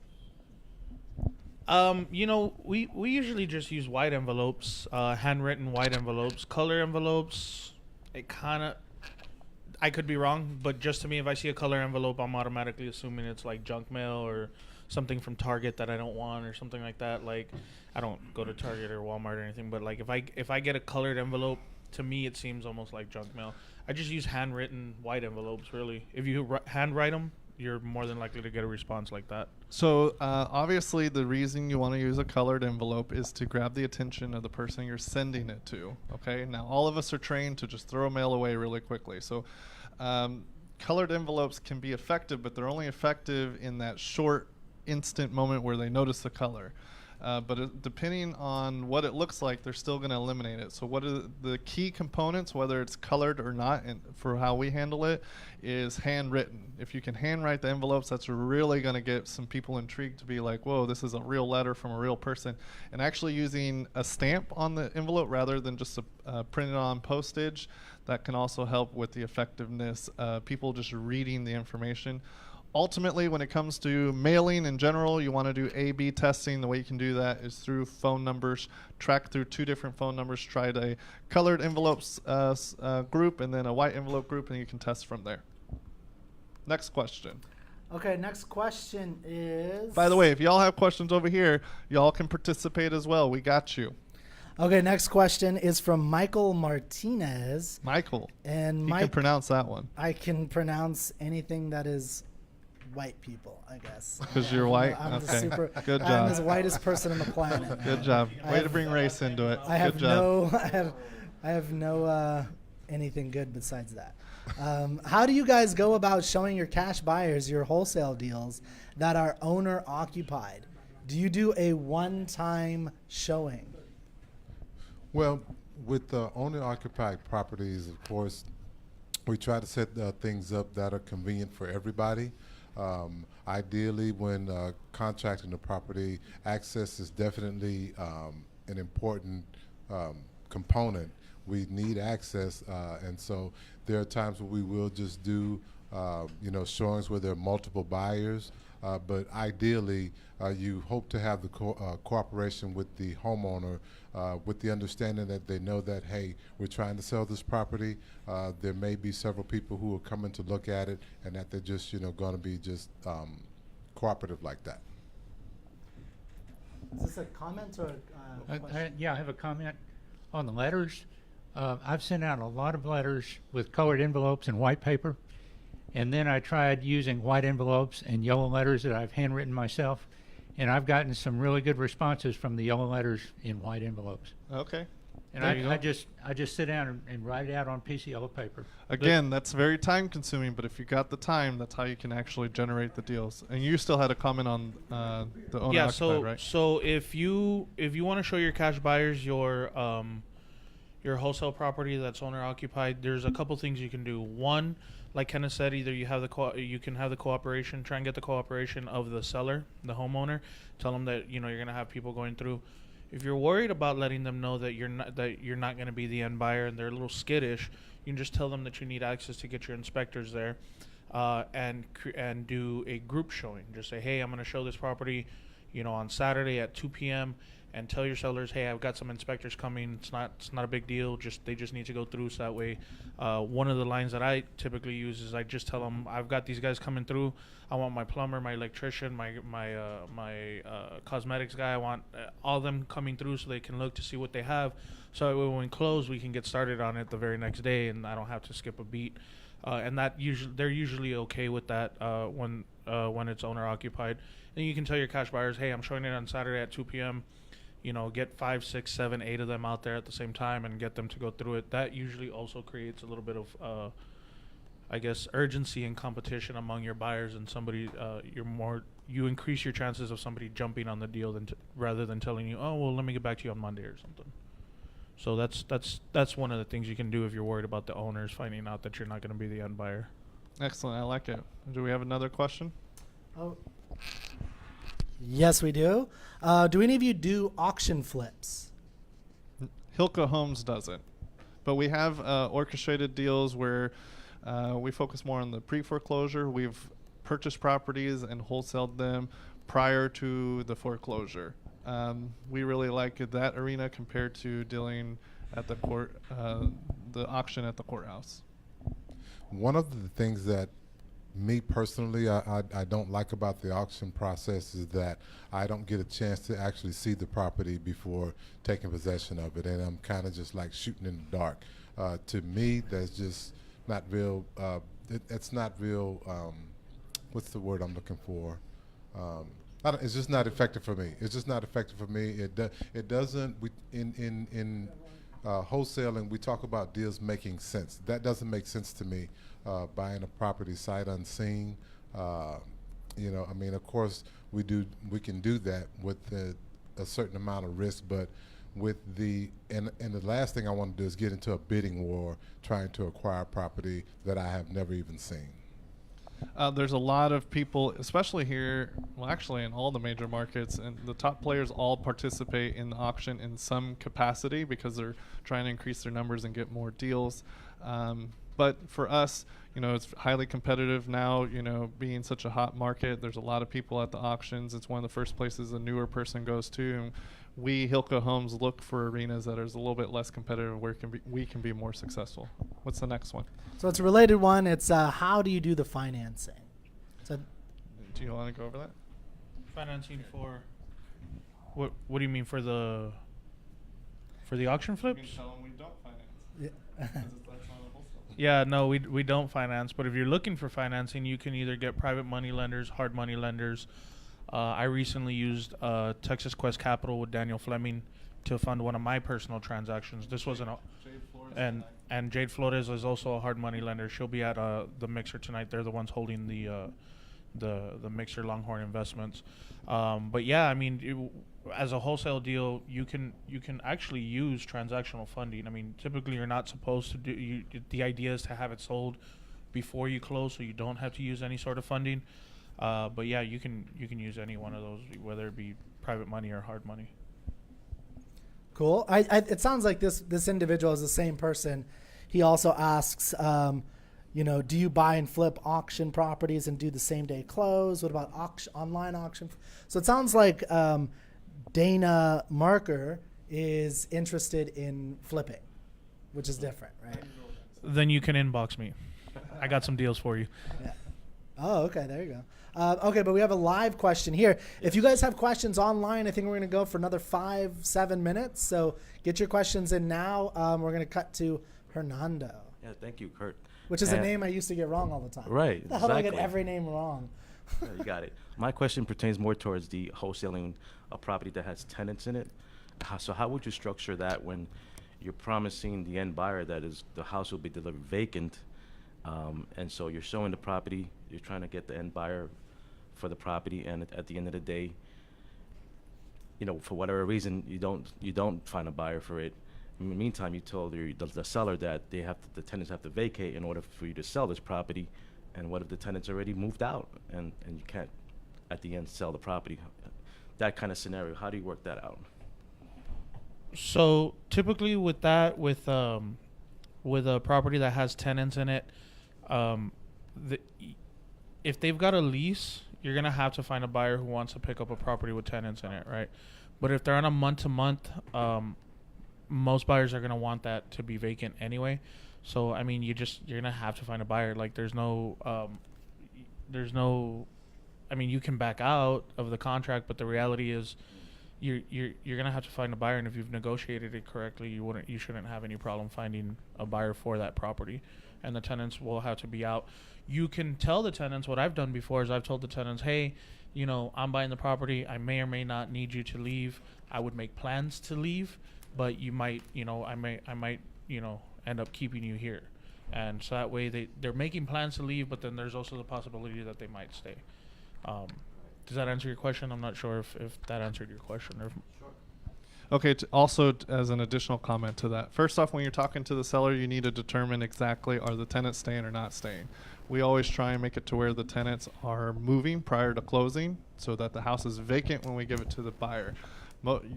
We usually just use white envelopes, handwritten white envelopes. Color envelopes, I could be wrong, but just to me, if I see a color envelope, I'm automatically assuming it's like junk mail or something from Target that I don't want or something like that. Like, I don't go to Target or Walmart or anything, but like if I get a colored envelope, to me it seems almost like junk mail. I just use handwritten white envelopes, really. If you handwrite them, you're more than likely to get a response like that. So obviously the reason you want to use a colored envelope is to grab the attention of the person you're sending it to. Okay, now all of us are trained to just throw mail away really quickly. So colored envelopes can be effective, but they're only effective in that short instant moment where they notice the color. But depending on what it looks like, they're still going to eliminate it. So what are the key components, whether it's colored or not, and for how we handle it, is handwritten. If you can handwrite the envelopes, that's really going to get some people intrigued to be like, whoa, this is a real letter from a real person. And actually using a stamp on the envelope rather than just printed on postage, that can also help with the effectiveness. People just reading the information. Ultimately, when it comes to mailing in general, you want to do A/B testing. The way you can do that is through phone numbers. Track through 2 different phone numbers. Try a colored envelopes group and then a white envelope group, and you can test from there. Next question. Okay, next question is... By the way, if y'all have questions over here, y'all can participate as well. We got you. Okay, next question is from Michael Martinez. Michael. And you can pronounce that one. I can pronounce anything that is... white people, I guess. Because you're white? Okay. Good job. I'm the whitest person on the planet. Good job. Way to bring race into it. I have no anything good besides that. How do you guys go about showing your cash buyers your wholesale deals that are owner occupied? Do you do a one-time showing? Well, with the owner-occupied properties, of course, we try to set things up that are convenient for everybody. Ideally, when contracting the property, access is definitely an important component. We need access, and so there are times where we will just do, showings where there are multiple buyers. But ideally, you hope to have the cooperation with the homeowner, with the understanding that they know that, hey, we're trying to sell this property. There may be several people who are coming to look at it, and that they're just, going to be just cooperative like that. Is this a comment or a question? Yeah, I have a comment on the letters. I've sent out a lot of letters with colored envelopes and white paper. And then I tried using white envelopes and yellow letters that I've handwritten myself, and I've gotten some really good responses from the yellow letters in white envelopes. Okay. And I just sit down and write it out on a piece of yellow paper. Again, that's very time consuming, but if you got the time, that's how you can actually generate the deals. And you still had a comment on the owner occupied, right? So if you want to show your cash buyers your wholesale property that's owner occupied, there's a couple things you can do. One, like Kenneth said, either you have you can have the cooperation, try and get the cooperation of the seller, the homeowner. Tell them that you're going to have people going through. If you're worried about letting them know that you're not going to be the end buyer and they're a little skittish, you can just tell them that you need access to get your inspectors there, and do a group showing. Just say, hey, I'm going to show this property, on Saturday at 2 p.m. and tell your sellers, hey, I've got some inspectors coming. It's not a big deal. They just need to go through. So that way, one of the lines that I typically use is I just tell them, I've got these guys coming through. I want my plumber, my electrician, my cosmetics guy. I want all of them coming through so they can look to see what they have. So that way when we close, we can get started on it the very next day, and I don't have to skip a beat. And that they're usually okay with that when it's owner occupied. And you can tell your cash buyers, hey, I'm showing it on Saturday at 2 p.m. Get 5, 6, 7, 8 of them out there at the same time and get them to go through it. That usually also creates a little bit of, urgency and competition among your buyers, and you increase your chances of somebody jumping on the deal rather than telling you, oh, well, let me get back to you on Monday or something. So that's one of the things you can do if you're worried about the owners finding out that you're not going to be the end buyer. Excellent. I like it. Do we have another question? Oh. Yes, we do. Do any of you do auction flips? Hilka Homes doesn't, but we have orchestrated deals where we focus more on the pre-foreclosure. We've purchased properties and wholesaled them prior to the foreclosure. We really like that arena compared to dealing at the court, the auction at the courthouse. One of the things that me personally, I don't like about the auction process is that I don't get a chance to actually see the property before taking possession of it, and I'm kind of just like shooting in the dark. To me, that's just not real. It's not real. What's the word I'm looking for? It's just not effective for me. It's just not effective for me. It doesn't. In wholesaling, we talk about deals making sense. That doesn't make sense to me. Buying a property sight unseen, of course we can do that with a certain amount of risk, but with the last thing I want to do is get into a bidding war trying to acquire property that I have never even seen. There's a lot of people, especially here, well, actually in all the major markets, and the top players all participate in the auction in some capacity because they're trying to increase their numbers and get more deals. But for us, it's highly competitive now, being such a hot market. There's a lot of people at the auctions. It's one of the first places a newer person goes to. And we, Hilka Homes, look for arenas that are a little bit less competitive where we can be more successful. What's the next one? So it's a related one. It's how do you do the financing? So do you want to go over that? Financing for what do you mean for the auction flips? You can tell them we don't finance. Yeah. Yeah, no, we don't finance. But if you're looking for financing, you can either get private money lenders, hard money lenders. I recently used Texas Quest Capital with Daniel Fleming to fund one of my personal transactions. This wasn't and Jade Flores is also a hard money lender. She'll be at the mixer tonight. They're the ones holding the mixer Longhorn Investments. But yeah, as a wholesale deal, you can actually use transactional funding. I mean, typically you're not supposed to do. The idea is to have it sold before you close, so you don't have to use any sort of funding. But yeah, you can use any one of those, whether it be private money or hard money. Cool. It sounds like this individual is the same person. He also asks, do you buy and flip auction properties and do the same day close? What about online auction? So it sounds like Dana Marker is interested in flipping, which is different, right? Then you can inbox me. I got some deals for you. Yeah. Oh, okay. There you go. Okay, but we have a live question here. If you guys have questions online, I think we're going to go for another 5-7 minutes. So get your questions in now. We're going to cut to Hernando. Yeah, thank you, Kurt. Which is a name I used to get wrong all the time. Right, How do I get every name wrong? Yeah, you got it. My question pertains more towards the wholesaling a property that has tenants in it. So how would you structure that when you're promising the end buyer that the house will be delivered vacant, and so you're showing the property, you're trying to get the end buyer for the property, and at the end of the day, for whatever reason, you don't find a buyer for it. In the meantime, you told the seller that the tenants have to vacate in order for you to sell this property. And what if the tenants already moved out and you can't, at the end, sell the property? That kind of scenario, how do you work that out? So typically with a property that has tenants in it, if they've got a lease, you're gonna have to find a buyer who wants to pick up a property with tenants in it, right? But if they're on a month-to-month, most buyers are gonna want that to be vacant anyway. So I mean, you're gonna have to find a buyer. Like there's no, I mean, you can back out of the contract, but the reality is, you're gonna have to find a buyer, and if you've negotiated it correctly, you shouldn't have any problem finding a buyer for that property, and the tenants will have to be out. You can tell the tenants, what I've done before is I've told the tenants, hey, I'm buying the property. I may or may not need you to leave. I would make plans to leave, but you might, I might, end up keeping you here. And so that way they're making plans to leave, but then there's also the possibility that they might stay. Does that answer your question? I'm not sure if that answered your question. Okay, also as an additional comment to that, first off, when you're talking to the seller, you need to determine exactly are the tenants staying or not staying. We always try and make it to where the tenants are moving prior to closing so that the house is vacant when we give it to the buyer.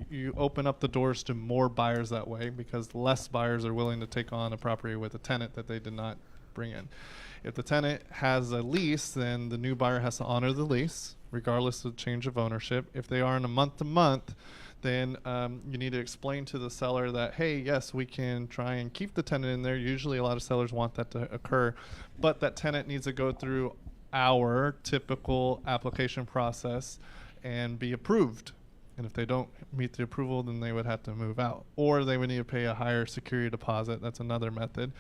You open up the doors to more buyers that way because less buyers are willing to take on a property with a tenant that they did not bring in. If the tenant has a lease, then the new buyer has to honor the lease regardless of change of ownership. If they are on a month-to-month, then you need to explain to the seller that, hey, yes, we can try and keep the tenant in there. Usually a lot of sellers want that to occur, but that tenant needs to go through our typical application process and be approved. And if they don't meet the approval, then they would have to move out. Or they would need to pay a higher security deposit. That's another method.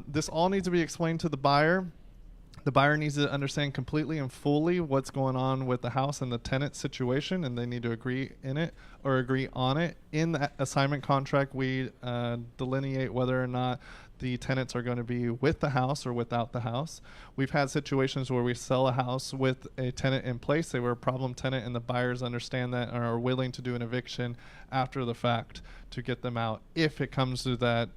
This all needs to be explained to the buyer. The buyer needs to understand completely and fully what's going on with the house and the tenant situation, and they need to agree in it or agree on it. In the assignment contract, we delineate whether or not the tenants are going to be with the house or without the house. We've had situations where we sell a house with a tenant in place. They were a problem tenant, and the buyers understand that and are willing to do an eviction after the fact to get them out if it comes to that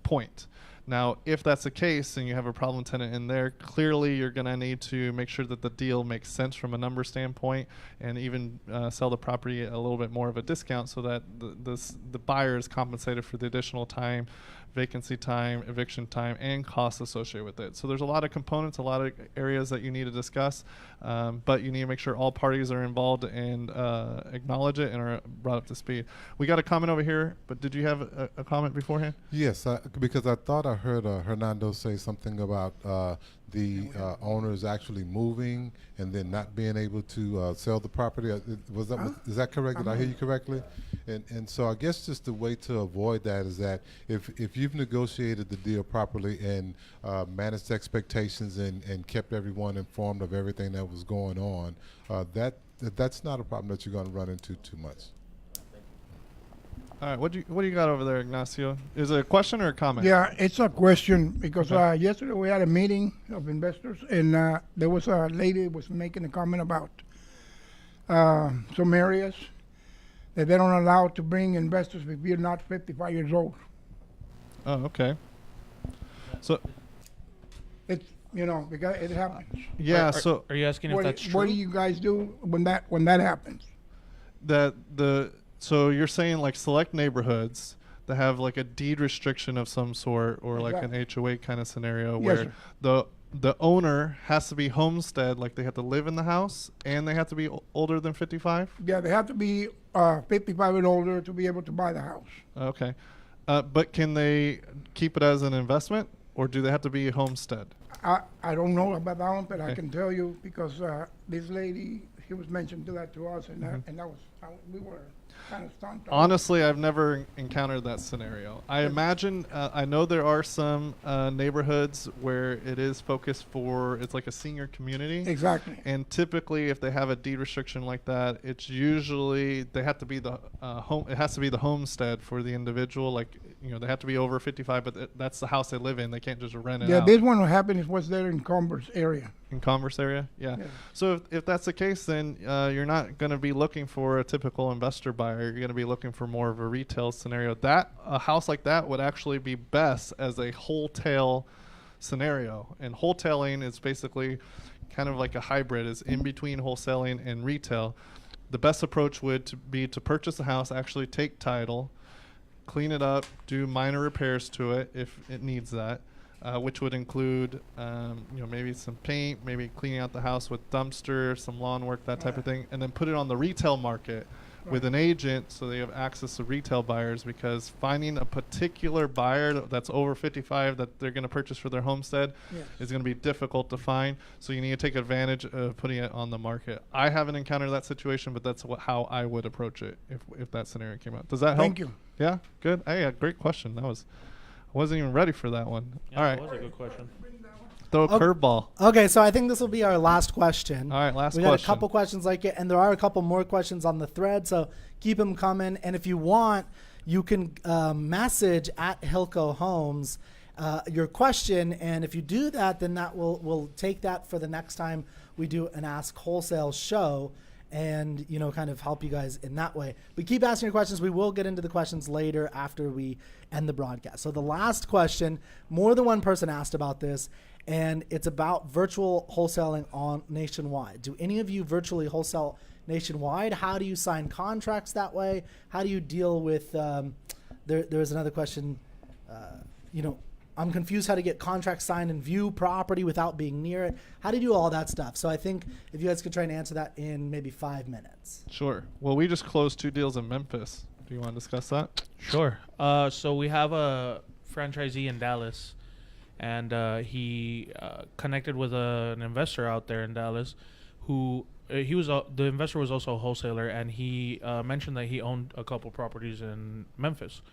point. Now, if that's the case and you have a problem tenant in there, clearly you're going to need to make sure that the deal makes sense from a number standpoint and even sell the property at a little bit more of a discount so that the buyer is compensated for the additional time, vacancy time, eviction time, and costs associated with it. So there's a lot of components, a lot of areas that you need to discuss, but you need to make sure all parties are involved and acknowledge it and are brought up to speed. We got a comment over here, but did you have a comment beforehand? Yes, because I thought I heard Hernando say something about the owners actually moving and then not being able to sell the property. Is that correct? Did I hear you correctly? And so I guess just the way to avoid that is that if you've negotiated the deal properly and managed expectations and kept everyone informed of everything that was going on, that's not a problem that you're going to run into too much. All right, what do you got over there, Ignacio? Is it a question or a comment? Yeah, it's a question because yesterday we had a meeting of investors and there was a lady was making a comment about some areas that they don't allow to bring investors if you're not 55 years old. Oh, okay. So It's, because it happens. yeah. So are you asking if that's true? What do you guys do when that happens? So you're saying like select neighborhoods that have like a deed restriction of some sort, or like an HOA kind of scenario where the owner has to be homestead, like they have to live in the house and they have to be older than 55? Yeah, they have to be 55 and older to be able to buy the house. Okay. But can they keep it as an investment, or do they have to be homestead? I don't know about that one, but I can tell you because this lady, she was mentioned to us, and that was, we were kind of stunned. Honestly, I've never encountered that scenario. I imagine, I know there are some neighborhoods where it is focused it's like a senior community. Exactly. And typically, if they have a deed restriction like that, it's usually, they have to be it has to be the homestead for the individual. Like, they have to be over 55, but that's the house they live in. They can't just rent it out. Yeah, this one what happened is what's there in Converse area. In Converse area? Yeah. So if that's the case, then you're not going to be looking for a typical investor buyer. You're going to be looking for more of a retail scenario. A house like that would actually be best as a wholesale scenario. And wholesaling is basically kind of like a hybrid, is in between wholesaling and retail. The best approach would be to purchase a house, actually take title, clean it up, do minor repairs to it if it needs that. Which would include, maybe some paint, maybe cleaning out the house with dumpster, some lawn work, that type of thing, and then put it on the retail market with an agent so they have access to retail buyers, because finding a particular buyer that's over 55 that they're going to purchase for their homestead is going to be difficult to find. So you need to take advantage of putting it on the market. I haven't encountered that situation, but that's how I would approach it if that scenario came up. Does that help? Thank you. Yeah, good. Hey, great question. I wasn't even ready for that one. Yeah, all right. That was a good question. Throw a curveball. Okay, so I think this will be our last question. All right, last question. We got a couple questions like it, and there are a couple more questions on the thread, so keep them coming. And if you want, you can message at Hilco Homes your question, and if you do that, then that we'll take that for the next time we do an Ask Wholesale show, and kind of help you guys in that way. But keep asking your questions. We will get into the questions later after we end the broadcast. So the last question, more than one person asked about this, and it's about virtual wholesaling on nationwide. Do any of you virtually wholesale nationwide? How do you sign contracts that way? How do you deal with there's another question, I'm confused how to get contracts signed and view property without being near it. How do you do all that stuff? So I think if you guys could try and answer that in maybe 5 minutes. Sure. Well, we just closed 2 deals in Memphis. Do you want to discuss that? Sure. So we have a franchisee in Dallas, and he connected with an investor out there in Dallas who the investor was also a wholesaler, and he mentioned that he owned a couple properties in Memphis.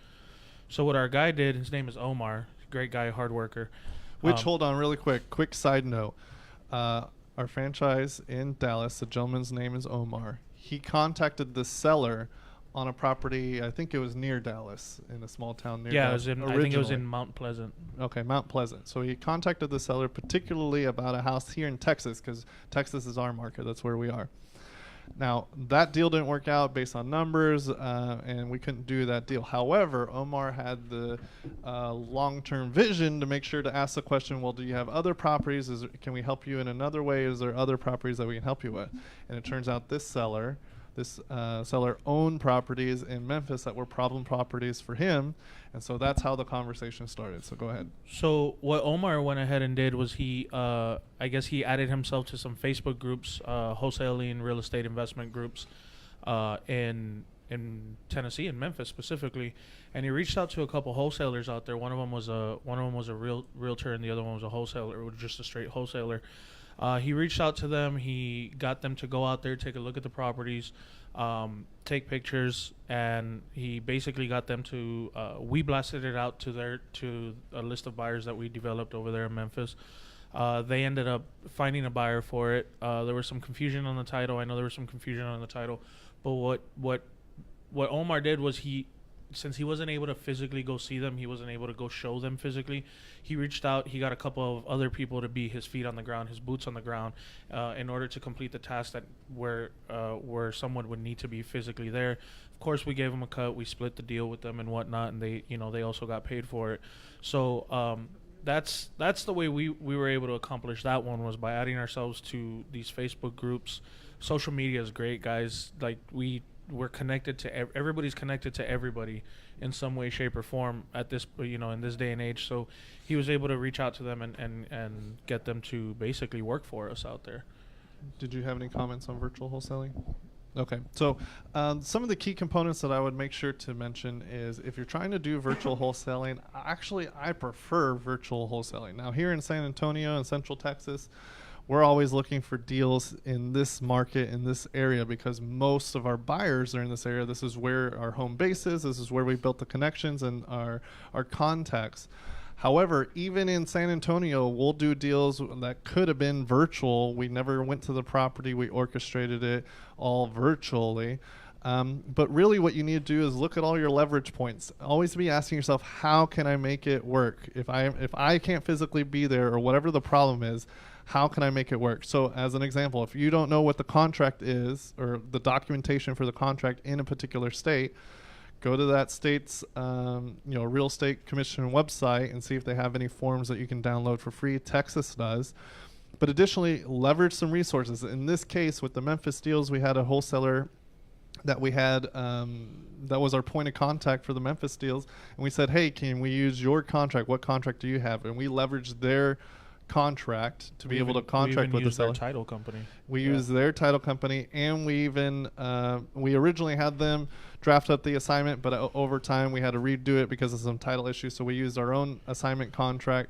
So what our guy did, his name is Omar, great guy, hard worker. Hold on really quick side note. Our franchise in Dallas, the gentleman's name is Omar. He contacted the seller on a property, I think it was near Dallas, in a small town near Dallas. I think it was in Mount Pleasant. Okay, Mount Pleasant. So he contacted the seller particularly about a house here in Texas, because Texas is our market. That's where we are. Now, that deal didn't work out based on numbers, and we couldn't do that deal. However, Omar had the long-term vision to make sure to ask the question, well, do you have other properties? Can we help you in another way? Is there other properties that we can help you with? And it turns out this seller owned properties in Memphis that were problem properties for him, and so that's how the conversation started. So go ahead. So what Omar went ahead and did was he added himself to some Facebook groups, wholesaling real estate investment groups, in Tennessee, in Memphis specifically, and he reached out to a couple wholesalers out there. One of them was a realtor, and the other one was a wholesaler, or just a straight wholesaler. He reached out to them. He got them to go out there, take a look at the properties, take pictures, and he basically got them to. We blasted it out to a list of buyers that we developed over there in Memphis. They ended up finding a buyer for it. There was some confusion on the title. I know there was some confusion on the title, but what Omar did was he since he wasn't able to physically go see them, he wasn't able to go show them physically. He reached out. He got a couple of other people to be his feet on the ground, his boots on the ground, in order to complete the task that where someone would need to be physically there. Of course, we gave them a cut. We split the deal with them and whatnot, and they also got paid for it. So that's the way we were able to accomplish that one, was by adding ourselves to these Facebook groups. Social media is great, guys. Like we're connected to everybody's connected to everybody in some way, shape, or form at this in this day and age. So he was able to reach out to them and get them to basically work for us out there. Did you have any comments on virtual wholesaling? Okay, so some of the key components that I would make sure to mention is, if you're trying to do virtual wholesaling, actually I prefer virtual wholesaling. Now here in San Antonio and Central Texas, we're always looking for deals in this market, in this area, because most of our buyers are in this area. This is where our home base is. This is where we built the connections and our contacts. However, even in San Antonio, we'll do deals that could have been virtual. We never went to the property. We orchestrated it all virtually. But really what you need to do is look at all your leverage points. Always be asking yourself, how can I make it work? If I can't physically be there, or whatever the problem is, how can I make it work? So as an example, if you don't know what the contract is, or the documentation for the contract in a particular state, go to that state's real estate commission website and see if they have any forms that you can download for free. Texas does. But additionally, leverage some resources. In this case, with the Memphis deals, we had a wholesaler that we had that was our point of contact for the Memphis deals, and we said, hey, can we use your contract? What contract do you have? And we leveraged their contract to be able to contract with the seller. Their title company. We used their title company, and we even we originally had them draft up the assignment, but over time we had to redo it because of some title issues, so we used our own assignment contract.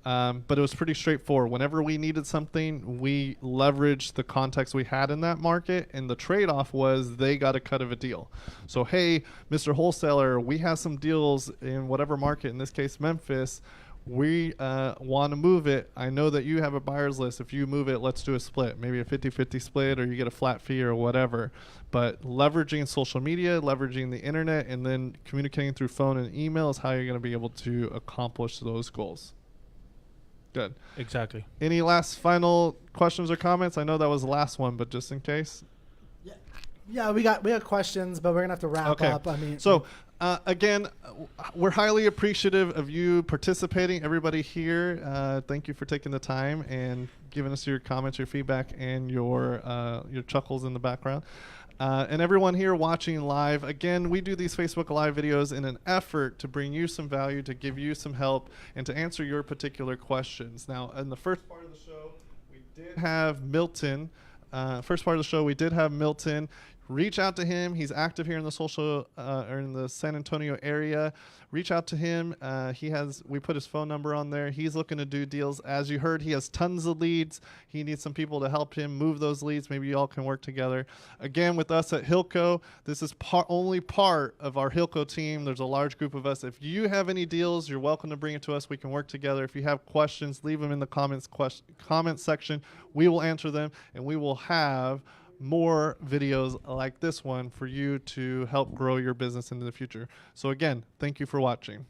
But it was pretty straightforward. Whenever we needed something, we leveraged the contacts we had in that market, and the trade-off was they got a cut of a deal. So, hey, Mr. Wholesaler, we have some deals in whatever market, in this case Memphis. We want to move it. I know that you have a buyer's list. If you move it, let's do a split, maybe a 50-50 split, or you get a flat fee or whatever. But leveraging social media, leveraging the internet, and then communicating through phone and email is how you're going to be able to accomplish those goals. Good. Exactly. Any last final questions or comments? I know that was the last one, but just in case. Yeah, we got questions, but we're gonna have to wrap up. I mean, so again, we're highly appreciative of you participating. Everybody here, thank you for taking the time and giving us your comments, your feedback, and your chuckles in the background. And everyone here watching live, again, we do these Facebook Live videos in an effort to bring you some value, to give you some help, and to answer your particular questions. Now, in the first part of the show, we did have Milton. Reach out to him. He's active here in the or in the San Antonio area. Reach out to him. We put his phone number on there. He's looking to do deals. As you heard, he has tons of leads. He needs some people to help him move those leads. Maybe you all can work together. Again, with us at Hilco, this is only part of our Hilco team. There's a large group of us. If you have any deals, you're welcome to bring it to us. We can work together. If you have questions, leave them in the comment section. We will answer them, and we will have more videos like this one for you to help grow your business into the future. So again, thank you for watching.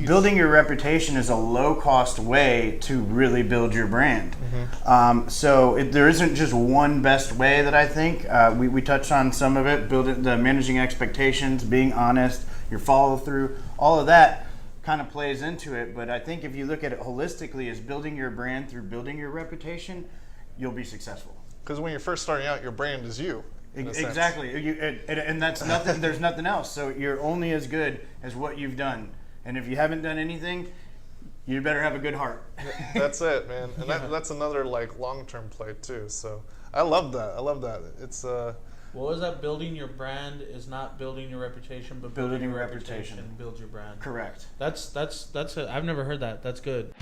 Building your reputation is a low-cost way to really build your brand. Mm-hmm. There isn't just one best way that I think. We touched on some of it, managing expectations, being honest, your follow-through, all of that kind of plays into it. But I think if you look at it holistically as building your brand through building your reputation, you'll be successful. Because when you're first starting out, your brand is you. Exactly. And that's nothing. There's nothing else. So you're only as good as what you've done. And if you haven't done anything, you better have a good heart. That's it, man. And that's another long-term play too. So I love that. It's what was that? Building your brand is not building your reputation, but building your reputation builds your brand. Correct. That's it. I've never heard that. That's good.